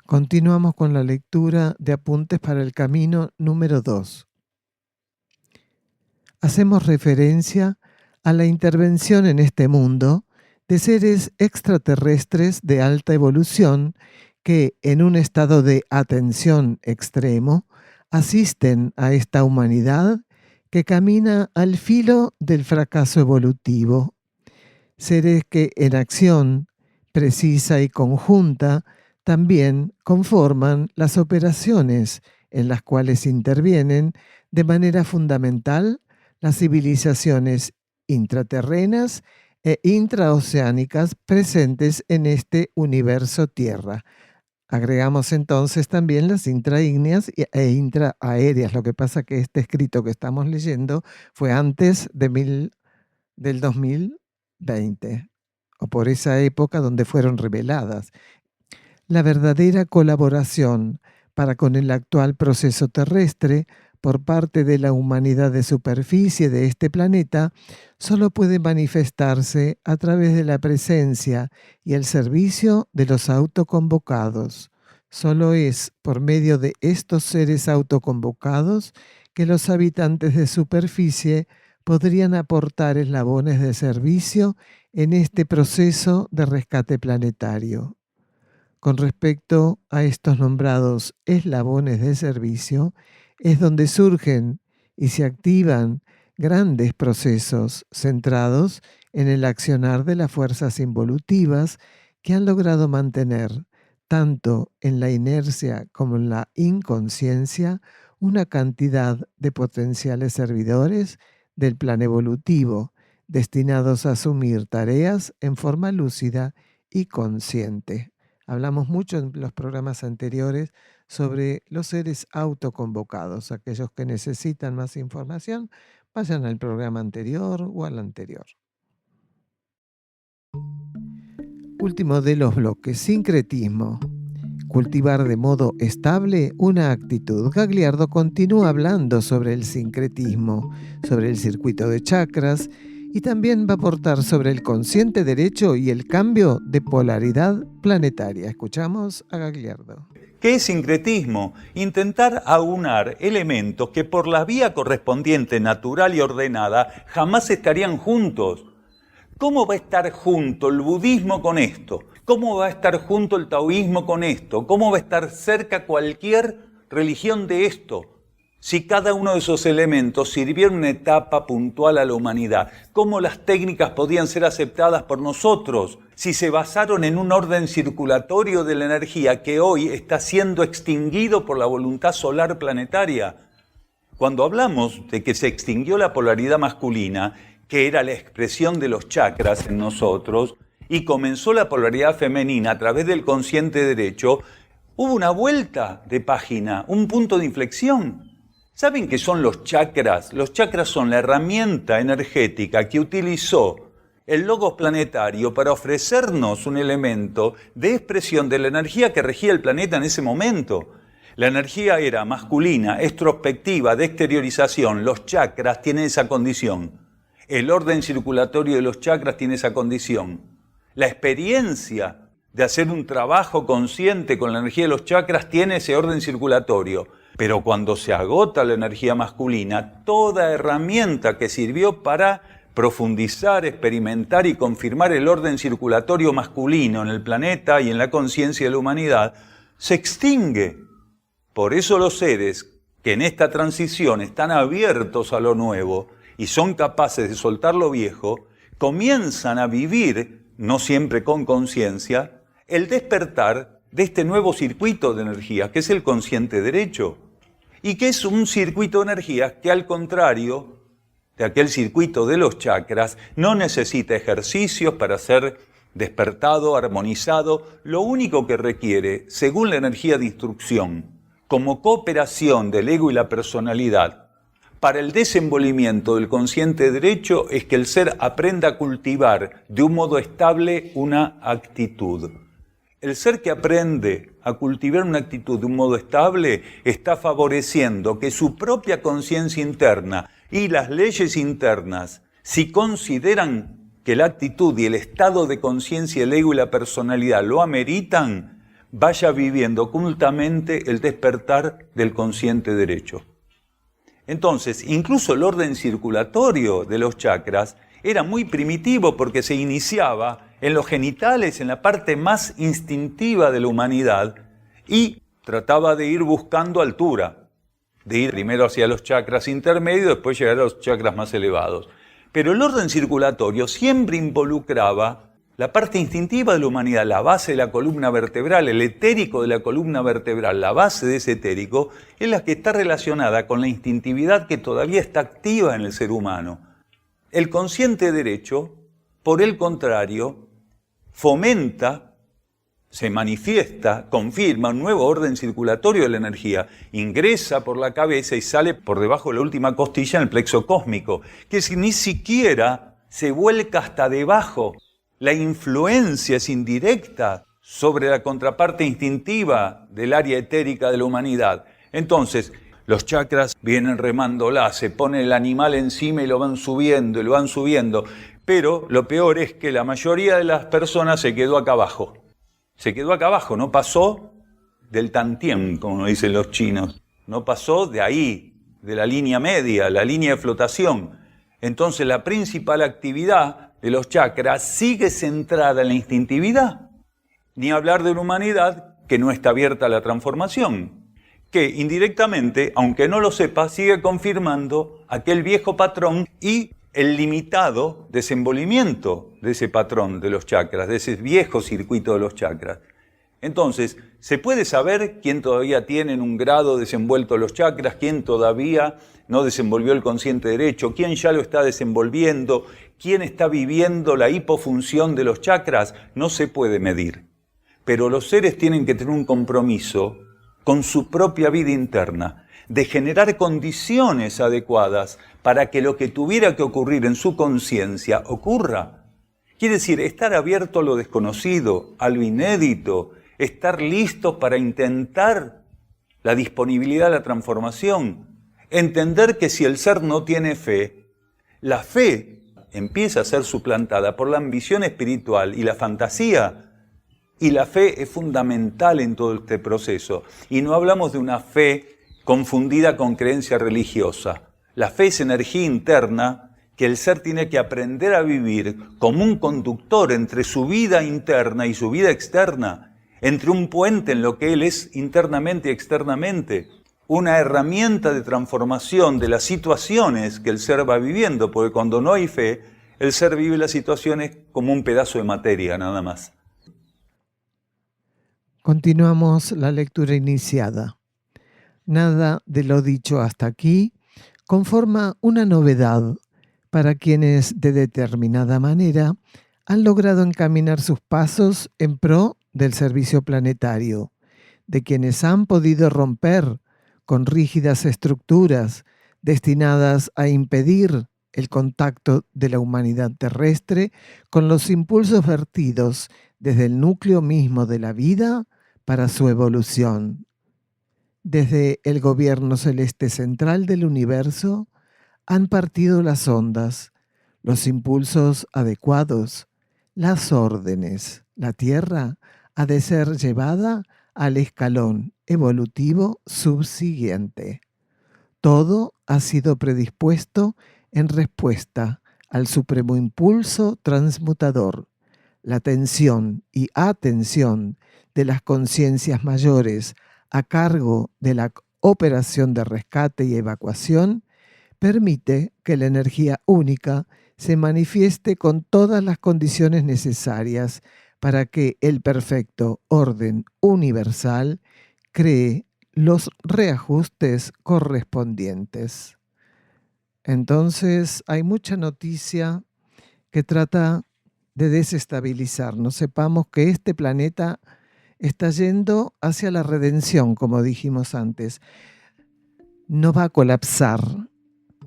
S1: Continuamos con la lectura de Apuntes para el Camino número 2. Hacemos referencia a la intervención en este mundo de seres extraterrestres de alta evolución que, en un estado de atención extremo, asisten a esta humanidad que camina al filo del fracaso evolutivo. Seres que en acción precisa y conjunta también conforman las operaciones en las cuales intervienen de manera fundamental las civilizaciones intraterrenas e intraoceánicas presentes en este universo Tierra. Agregamos entonces también las intraígneas e intraaéreas. Lo que pasa que este escrito que estamos leyendo fue antes del 2020, o por esa época donde fueron reveladas. La verdadera colaboración para con el actual proceso terrestre por parte de la humanidad de superficie de este planeta solo puede manifestarse a través de la presencia y el servicio de los autoconvocados. Solo es por medio de estos seres autoconvocados que los habitantes de superficie podrían aportar eslabones de servicio en este proceso de rescate planetario. Con respecto a estos nombrados eslabones de servicio, es donde surgen y se activan grandes procesos centrados en el accionar de las fuerzas involutivas que han logrado mantener, tanto en la inercia como en la inconsciencia, una cantidad de potenciales servidores del plan evolutivo, destinados a asumir tareas en forma lúcida y consciente. Hablamos mucho en los programas anteriores sobre los seres autoconvocados. Aquellos que necesitan más información, vayan al programa anterior o al anterior. Último de los bloques, sincretismo. Cultivar de modo estable una actitud. Gagliardo continúa hablando sobre el sincretismo, sobre el circuito de chakras, y también va a aportar sobre el consciente derecho y el cambio de polaridad planetaria. Escuchamos a Gagliardo.
S3: ¿Qué es sincretismo? Intentar aunar elementos que por la vía correspondiente, natural y ordenada, jamás estarían juntos. ¿Cómo va a estar junto el budismo con esto? ¿Cómo va a estar junto el taoísmo con esto? ¿Cómo va a estar cerca cualquier religión de esto? Si cada uno de esos elementos sirviera una etapa puntual a la humanidad, ¿cómo las técnicas podían ser aceptadas por nosotros si se basaron en un orden circulatorio de la energía que hoy está siendo extinguido por la voluntad solar planetaria? Cuando hablamos de que se extinguió la polaridad masculina, que era la expresión de los chakras en nosotros, y comenzó la polaridad femenina a través del consciente derecho, hubo una vuelta de página, un punto de inflexión. ¿Saben qué son los chakras? Los chakras son la herramienta energética que utilizó el logos planetario para ofrecernos un elemento de expresión de la energía que regía el planeta en ese momento. La energía era masculina, extrospectiva, de exteriorización. Los chakras tienen esa condición. El orden circulatorio de los chakras tiene esa condición. La experiencia de hacer un trabajo consciente con la energía de los chakras tiene ese orden circulatorio. Pero cuando se agota la energía masculina, toda herramienta que sirvió para profundizar, experimentar y confirmar el orden circulatorio masculino en el planeta y en la conciencia de la humanidad, se extingue. Por eso los seres que en esta transición están abiertos a lo nuevo y son capaces de soltar lo viejo, comienzan a vivir, no siempre con conciencia, el despertar de este nuevo circuito de energía, que es el consciente derecho. Y que es un circuito de energías que, al contrario de aquel circuito de los chakras, no necesita ejercicios para ser despertado, armonizado. Lo único que requiere, según la energía de instrucción, como cooperación del ego y la personalidad, para el desenvolvimiento del consciente derecho, es que el ser aprenda a cultivar de un modo estable una actitud. El ser que aprende a cultivar una actitud de un modo estable está favoreciendo que su propia conciencia interna y las leyes internas, si consideran que la actitud y el estado de conciencia, el ego y la personalidad lo ameritan, vaya viviendo ocultamente el despertar del consciente derecho. Entonces, incluso el orden circulatorio de los chakras era muy primitivo porque se iniciaba en los genitales, en la parte más instintiva de la humanidad, y trataba de ir buscando altura, de ir primero hacia los chakras intermedios, después llegar a los chakras más elevados. Pero el orden circulatorio siempre involucraba la parte instintiva de la humanidad, la base de la columna vertebral, el etérico de la columna vertebral, la base de ese etérico, es la que está relacionada con la instintividad que todavía está activa en el ser humano. El consciente derecho, por el contrario, fomenta, se manifiesta, confirma un nuevo orden circulatorio de la energía, ingresa por la cabeza y sale por debajo de la última costilla en el plexo cósmico, que ni siquiera se vuelca hasta debajo. La influencia es indirecta sobre la contraparte instintiva del área etérica de la humanidad. Entonces, los chakras vienen remándola, se pone el animal encima y lo van subiendo, y lo van subiendo. Pero lo peor es que la mayoría de las personas se quedó acá abajo. Se quedó acá abajo, no pasó del tantien, como dicen los chinos. No pasó de ahí, de la línea media, la línea de flotación. Entonces, la principal actividad de los chakras sigue centrada en la instintividad. Ni hablar de una humanidad que no está abierta a la transformación, que indirectamente, aunque no lo sepa, sigue confirmando aquel viejo patrón y el limitado desenvolvimiento de ese patrón de los chakras, de ese viejo circuito de los chakras. Entonces, ¿se puede saber quién todavía tiene en un grado desenvuelto los chakras, quién todavía no desenvolvió el consciente derecho, quién ya lo está desenvolviendo, quién está viviendo la hipofunción de los chakras? No se puede medir. Pero los seres tienen que tener un compromiso con su propia vida interna, de generar condiciones adecuadas para que lo que tuviera que ocurrir en su conciencia ocurra. Quiere decir, estar abierto a lo desconocido, a lo inédito, estar listos para intentar la disponibilidad a la transformación. Entender que si el ser no tiene fe, la fe empieza a ser suplantada por la ambición espiritual y la fantasía. Y la fe es fundamental en todo este proceso. Y no hablamos de una fe confundida con creencia religiosa. La fe es energía interna que el ser tiene que aprender a vivir como un conductor entre su vida interna y su vida externa, entre un puente en lo que él es internamente y externamente, una herramienta de transformación de las situaciones que el ser va viviendo, porque cuando no hay fe, el ser vive las situaciones como un pedazo de materia, nada más.
S1: Continuamos la lectura iniciada. Nada de lo dicho hasta aquí conforma una novedad para quienes de determinada manera han logrado encaminar sus pasos en pro del servicio planetario, de quienes han podido romper con rígidas estructuras destinadas a impedir el contacto de la humanidad terrestre con los impulsos vertidos desde el núcleo mismo de la vida para su evolución. Desde el gobierno celeste central del universo han partido las ondas, los impulsos adecuados, las órdenes. La Tierra ha de ser llevada al escalón evolutivo subsiguiente. Todo ha sido predispuesto en respuesta al supremo impulso transmutador, la atención y atención de las conciencias mayores a cargo de la operación de rescate y evacuación permite que la energía única se manifieste con todas las condiciones necesarias para que el perfecto orden universal cree los reajustes correspondientes. Entonces, hay mucha noticia que trata de desestabilizarnos. Sepamos que este planeta está yendo hacia la redención, como dijimos antes. No va a colapsar,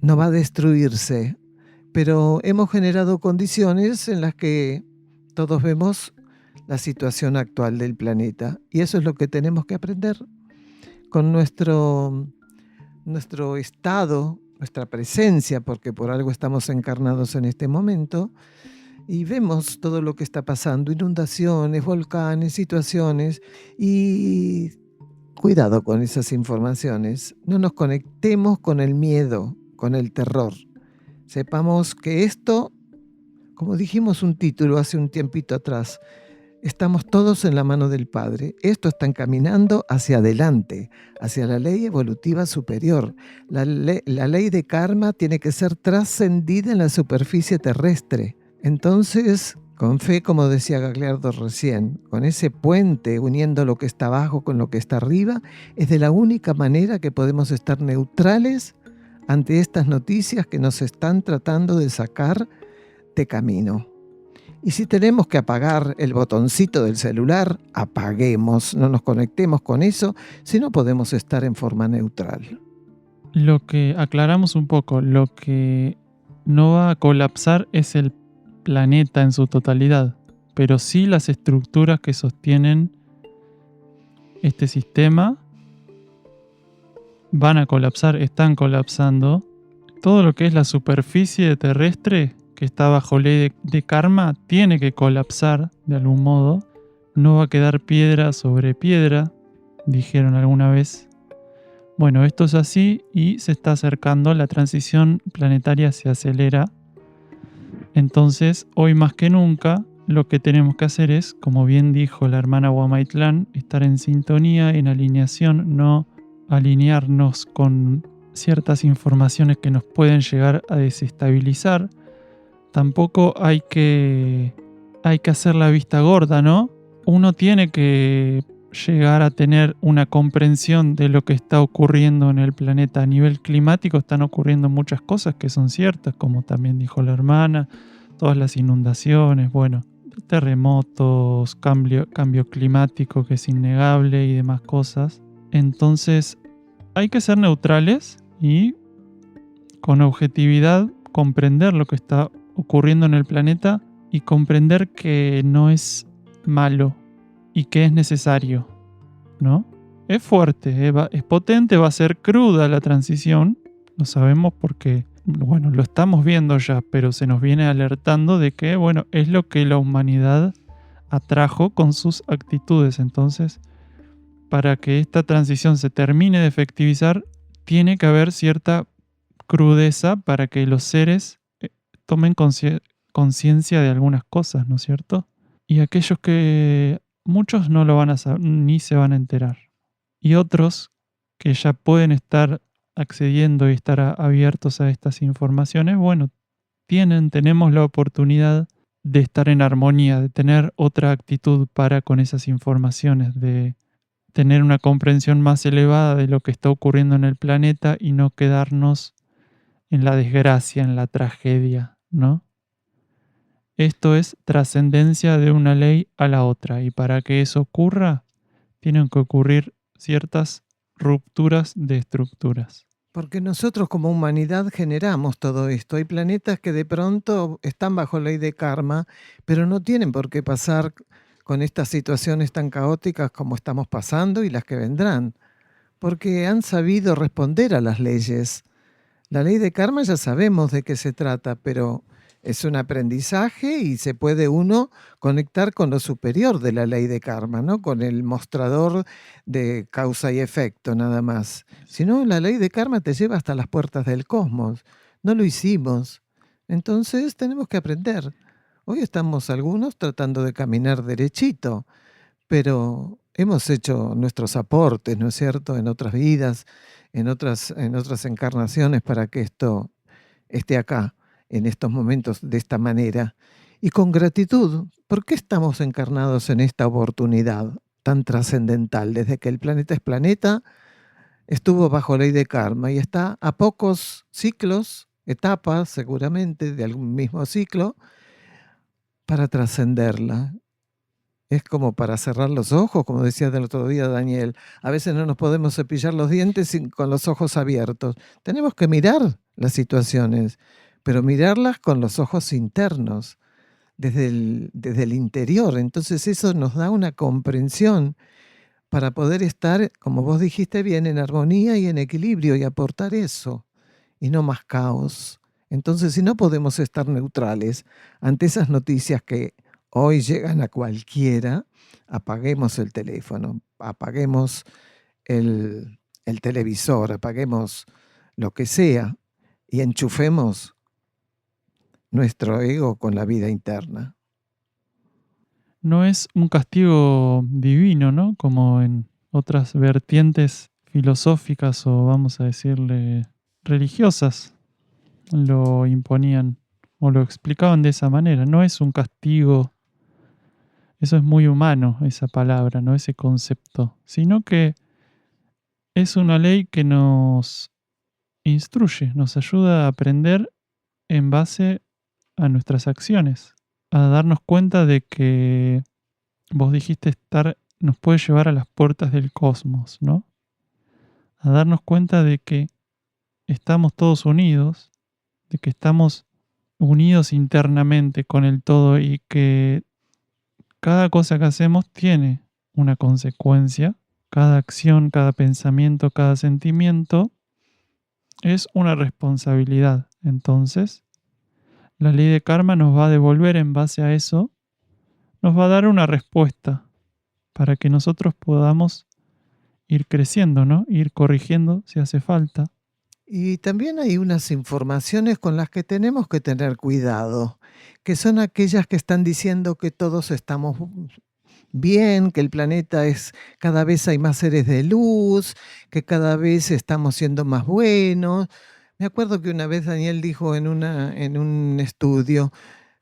S1: no va a destruirse, pero hemos generado condiciones en las que todos vemos la situación actual del planeta. Y eso es lo que tenemos que aprender con nuestro estado, nuestra presencia, porque por algo estamos encarnados en este momento, y vemos todo lo que está pasando, inundaciones, volcanes, situaciones, y cuidado con esas informaciones. No nos conectemos con el miedo, con el terror. Sepamos que esto, como dijimos un título hace un tiempito atrás, estamos todos en la mano del Padre. Esto está encaminando hacia adelante, hacia la ley evolutiva superior. La ley de karma tiene que ser trascendida en la superficie terrestre. Entonces, con fe, como decía Gagliardo recién, con ese puente uniendo lo que está abajo con lo que está arriba, es de la única manera que podemos estar neutrales ante estas noticias que nos están tratando de sacar de camino. Y si tenemos que apagar el botoncito del celular, apaguemos, no nos conectemos con eso, si no podemos estar en forma neutral.
S2: Lo que aclaramos un poco, lo que no va a colapsar es el planeta en su totalidad, pero sí las estructuras que sostienen este sistema van a colapsar, están colapsando. Todo lo que es la superficie terrestre que está bajo ley de karma tiene que colapsar de algún modo. No va a quedar piedra sobre piedra, dijeron alguna vez. Bueno, esto es así y se está acercando, la transición planetaria se acelera. Entonces, hoy más que nunca, lo que tenemos que hacer es, como bien dijo la hermana Guamaitlán, estar en sintonía, en alineación, no alinearnos con ciertas informaciones que nos pueden llegar a desestabilizar. Tampoco hay que hacer la vista gorda, ¿no? Uno tiene que llegar a tener una comprensión de lo que está ocurriendo en el planeta. A nivel climático están ocurriendo muchas cosas que son ciertas, como también dijo la hermana, todas las inundaciones, bueno, terremotos, cambio climático que es innegable y demás cosas. Entonces hay que ser neutrales y con objetividad comprender lo que está ocurriendo en el planeta y comprender que no es malo y que es necesario, ¿no? Es fuerte, es potente, va a ser cruda la transición, lo sabemos porque, bueno, lo estamos viendo ya, pero se nos viene alertando de que, bueno, es lo que la humanidad atrajo con sus actitudes. Entonces, para que esta transición se termine de efectivizar, tiene que haber cierta crudeza para que los seres tomen conciencia de algunas cosas, ¿no es cierto? Y aquellos que muchos no lo van a saber ni se van a enterar. Y otros que ya pueden estar accediendo y estar abiertos a estas informaciones, bueno, tenemos la oportunidad de estar en armonía, de tener otra actitud para con esas informaciones, de tener una comprensión más elevada de lo que está ocurriendo en el planeta y no quedarnos en la desgracia, en la tragedia, ¿no? Esto es trascendencia de una ley a la otra, y para que eso ocurra, tienen que ocurrir ciertas rupturas de estructuras.
S1: Porque nosotros como humanidad generamos todo esto. Hay planetas que de pronto están bajo ley de karma, pero no tienen por qué pasar con estas situaciones tan caóticas como estamos pasando y las que vendrán, porque han sabido responder a las leyes. La ley de karma ya sabemos de qué se trata, pero es un aprendizaje y se puede uno conectar con lo superior de la ley de karma, ¿no? Con el mostrador de causa y efecto nada más. Si no, la ley de karma te lleva hasta las puertas del cosmos. No lo hicimos. Entonces tenemos que aprender. Hoy estamos algunos tratando de caminar derechito, pero hemos hecho nuestros aportes, ¿no es cierto?, en otras vidas, en otras encarnaciones para que esto esté acá, en estos momentos, de esta manera. Y con gratitud, ¿por qué estamos encarnados en esta oportunidad tan trascendental? Desde que el planeta es planeta, estuvo bajo ley de karma y está a pocos ciclos, etapas seguramente de algún mismo ciclo, para trascenderla. Es como para cerrar los ojos, como decía el otro día Daniel. A veces no nos podemos cepillar los dientes con los ojos abiertos. Tenemos que mirar las situaciones, pero mirarlas con los ojos internos, desde el interior. Entonces eso nos da una comprensión para poder estar, como vos dijiste bien, en armonía y en equilibrio y aportar eso, y no más caos Entonces, si no podemos estar neutrales ante esas noticias que hoy llegan a cualquiera, apaguemos el teléfono, apaguemos el televisor, apaguemos lo que sea y enchufemos nuestro ego con la vida interna.
S2: No es un castigo divino, ¿no? Como en otras vertientes filosóficas o vamos a decirle religiosas lo imponían o lo explicaban de esa manera. No es un castigo, eso es muy humano, esa palabra, ¿no? Ese concepto, sino que es una ley que nos instruye, nos ayuda a aprender en base a nuestras acciones, a darnos cuenta de que vos dijiste estar, nos puede llevar a las puertas del cosmos, ¿no? A darnos cuenta de que estamos todos unidos, de que estamos unidos internamente con el todo y que cada cosa que hacemos tiene una consecuencia. Cada acción, cada pensamiento, cada sentimiento es una responsabilidad. Entonces, la ley de karma nos va a devolver en base a eso, nos va a dar una respuesta para que nosotros podamos ir creciendo, ¿no? Ir corrigiendo si hace falta.
S1: Y también hay unas informaciones con las que tenemos que tener cuidado, que son aquellas que están diciendo que todos estamos bien, que el planeta es, cada vez hay más seres de luz, que cada vez estamos siendo más buenos. Me acuerdo que una vez Daniel dijo en un estudio,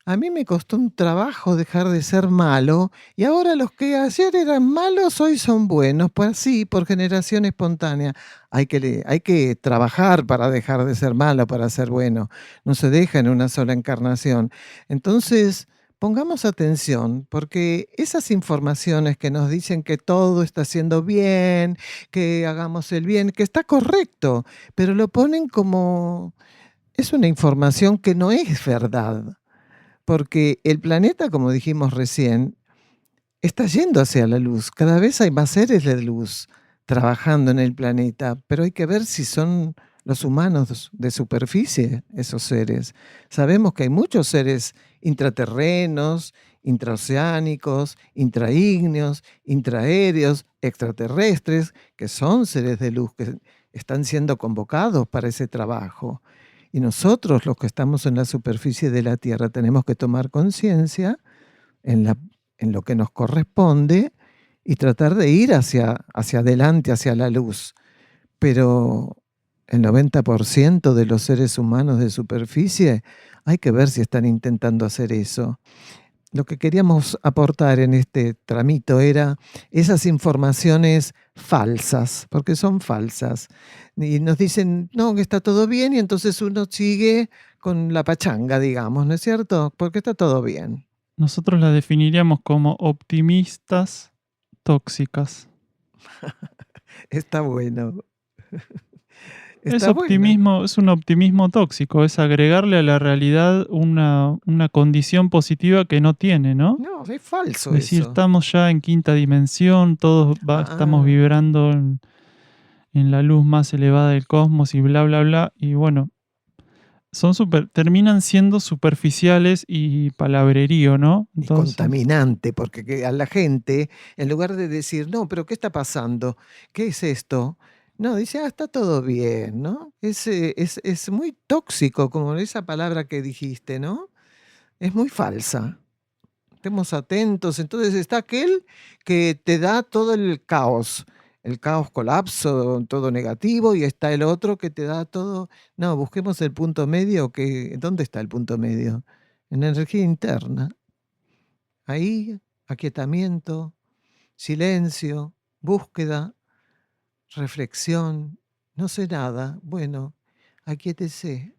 S1: a mí me costó un trabajo dejar de ser malo y ahora los que ayer eran malos hoy son buenos, pues así, por generación espontánea. Hay que trabajar para dejar de ser malo, para ser bueno. No se deja en una sola encarnación. Entonces, pongamos atención, porque esas informaciones que nos dicen que todo está haciendo bien, que hagamos el bien, que está correcto, pero lo ponen como... Es una información que no es verdad. Porque el planeta, como dijimos recién, está yendo hacia la luz. Cada vez hay más seres de luz trabajando en el planeta, pero hay que ver si son los humanos de superficie esos seres. Sabemos que hay muchos seres intraterrenos, intraoceánicos, intraígneos, intraaéreos, extraterrestres, que son seres de luz, que están siendo convocados para ese trabajo. Y nosotros, los que estamos en la superficie de la Tierra, tenemos que tomar conciencia en lo que nos corresponde y tratar de ir hacia adelante, hacia la luz. Pero el 90% de los seres humanos de superficie, hay que ver si están intentando hacer eso. Lo que queríamos aportar en este tramito era esas informaciones falsas, porque son falsas. Y nos dicen, no, que está todo bien, y entonces uno sigue con la pachanga, digamos, ¿no es cierto? Porque está todo bien.
S2: Nosotros las definiríamos como optimistas tóxicas.
S1: Está bueno.
S2: Es
S1: Está bueno.
S2: optimismo, es un optimismo tóxico, es agregarle a la realidad una condición positiva que no tiene, ¿no?
S1: No, es falso
S2: Decir,
S1: eso.
S2: estamos ya en quinta dimensión, todos estamos vibrando en la luz más elevada del cosmos y bla, bla, bla. Y bueno, terminan siendo superficiales y palabrerío, ¿no?
S1: Y contaminante, porque a la gente, en lugar de decir, no, pero ¿qué está pasando? ¿Qué es esto? No, dice, está todo bien, ¿no? Es muy tóxico, como esa palabra que dijiste, ¿no? Es muy falsa. Estemos atentos. Entonces está aquel que te da todo el caos colapso, todo negativo, y está el otro que te da todo. No, busquemos el punto medio. ¿Dónde está el punto medio? En la energía interna. Ahí, aquietamiento, silencio, búsqueda, reflexión. No sé nada. Bueno, aquíétese.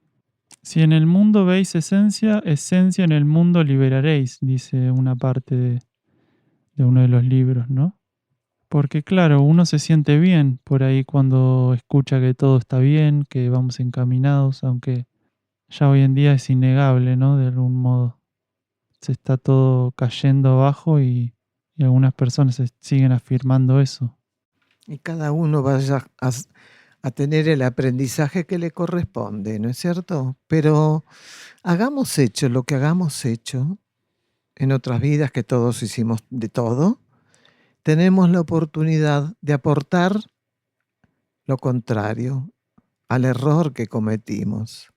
S2: Si en el mundo veis esencia, esencia en el mundo liberaréis, dice una parte de uno de los libros, ¿no? Porque claro, uno se siente bien por ahí cuando escucha que todo está bien, que vamos encaminados, aunque ya hoy en día es innegable, ¿no? De algún modo. Se está todo cayendo abajo y algunas personas siguen afirmando eso.
S1: Y cada uno vaya a tener el aprendizaje que le corresponde, ¿no es cierto? Pero hagamos hecho lo que hagamos hecho en otras vidas, que todos hicimos de todo, tenemos la oportunidad de aportar lo contrario al error que cometimos.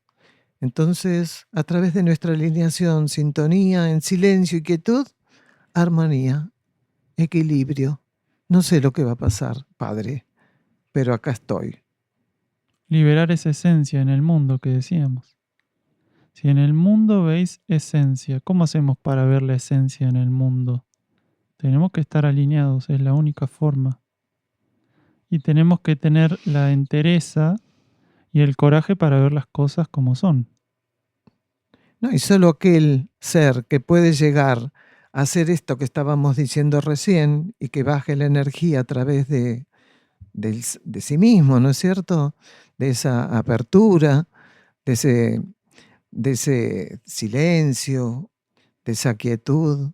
S1: Entonces, a través de nuestra alineación, sintonía, en silencio y quietud, armonía, equilibrio. No sé lo que va a pasar, Padre, pero acá estoy.
S2: Liberar esa esencia en el mundo que decíamos. Si en el mundo veis esencia, ¿cómo hacemos para ver la esencia en el mundo? Tenemos que estar alineados, es la única forma. Y tenemos que tener la entereza y el coraje para ver las cosas como son.
S1: No, y solo aquel ser que puede llegar a hacer esto que estábamos diciendo recién y que baje la energía a través de sí mismo, ¿no es cierto? De esa apertura, de ese silencio, de esa quietud,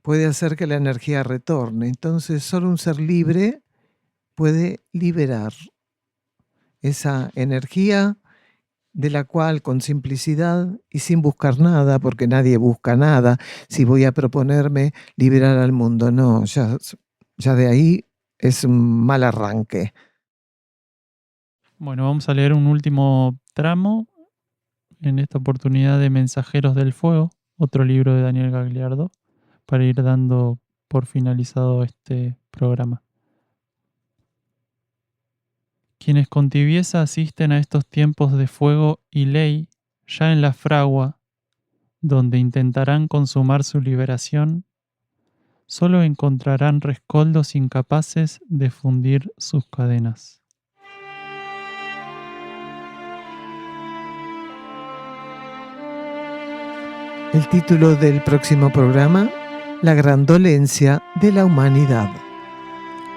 S1: puede hacer que la energía retorne. Entonces, solo un ser libre puede liberar esa energía de la cual con simplicidad y sin buscar nada, porque nadie busca nada, si voy a proponerme liberar al mundo, no, ya de ahí es un mal arranque.
S2: Bueno, vamos a leer un último tramo, en esta oportunidad de Mensajeros del Fuego, otro libro de Daniel Gagliardo, para ir dando por finalizado este programa. Quienes con tibieza asisten a estos tiempos de fuego y ley, ya en la fragua, donde intentarán consumar su liberación, solo encontrarán rescoldos incapaces de fundir sus cadenas.
S1: El título del próximo programa, La gran dolencia de la humanidad.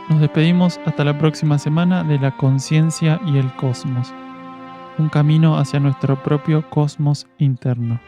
S2: Nos despedimos hasta la próxima semana de la conciencia y el cosmos, un camino hacia nuestro propio cosmos interno.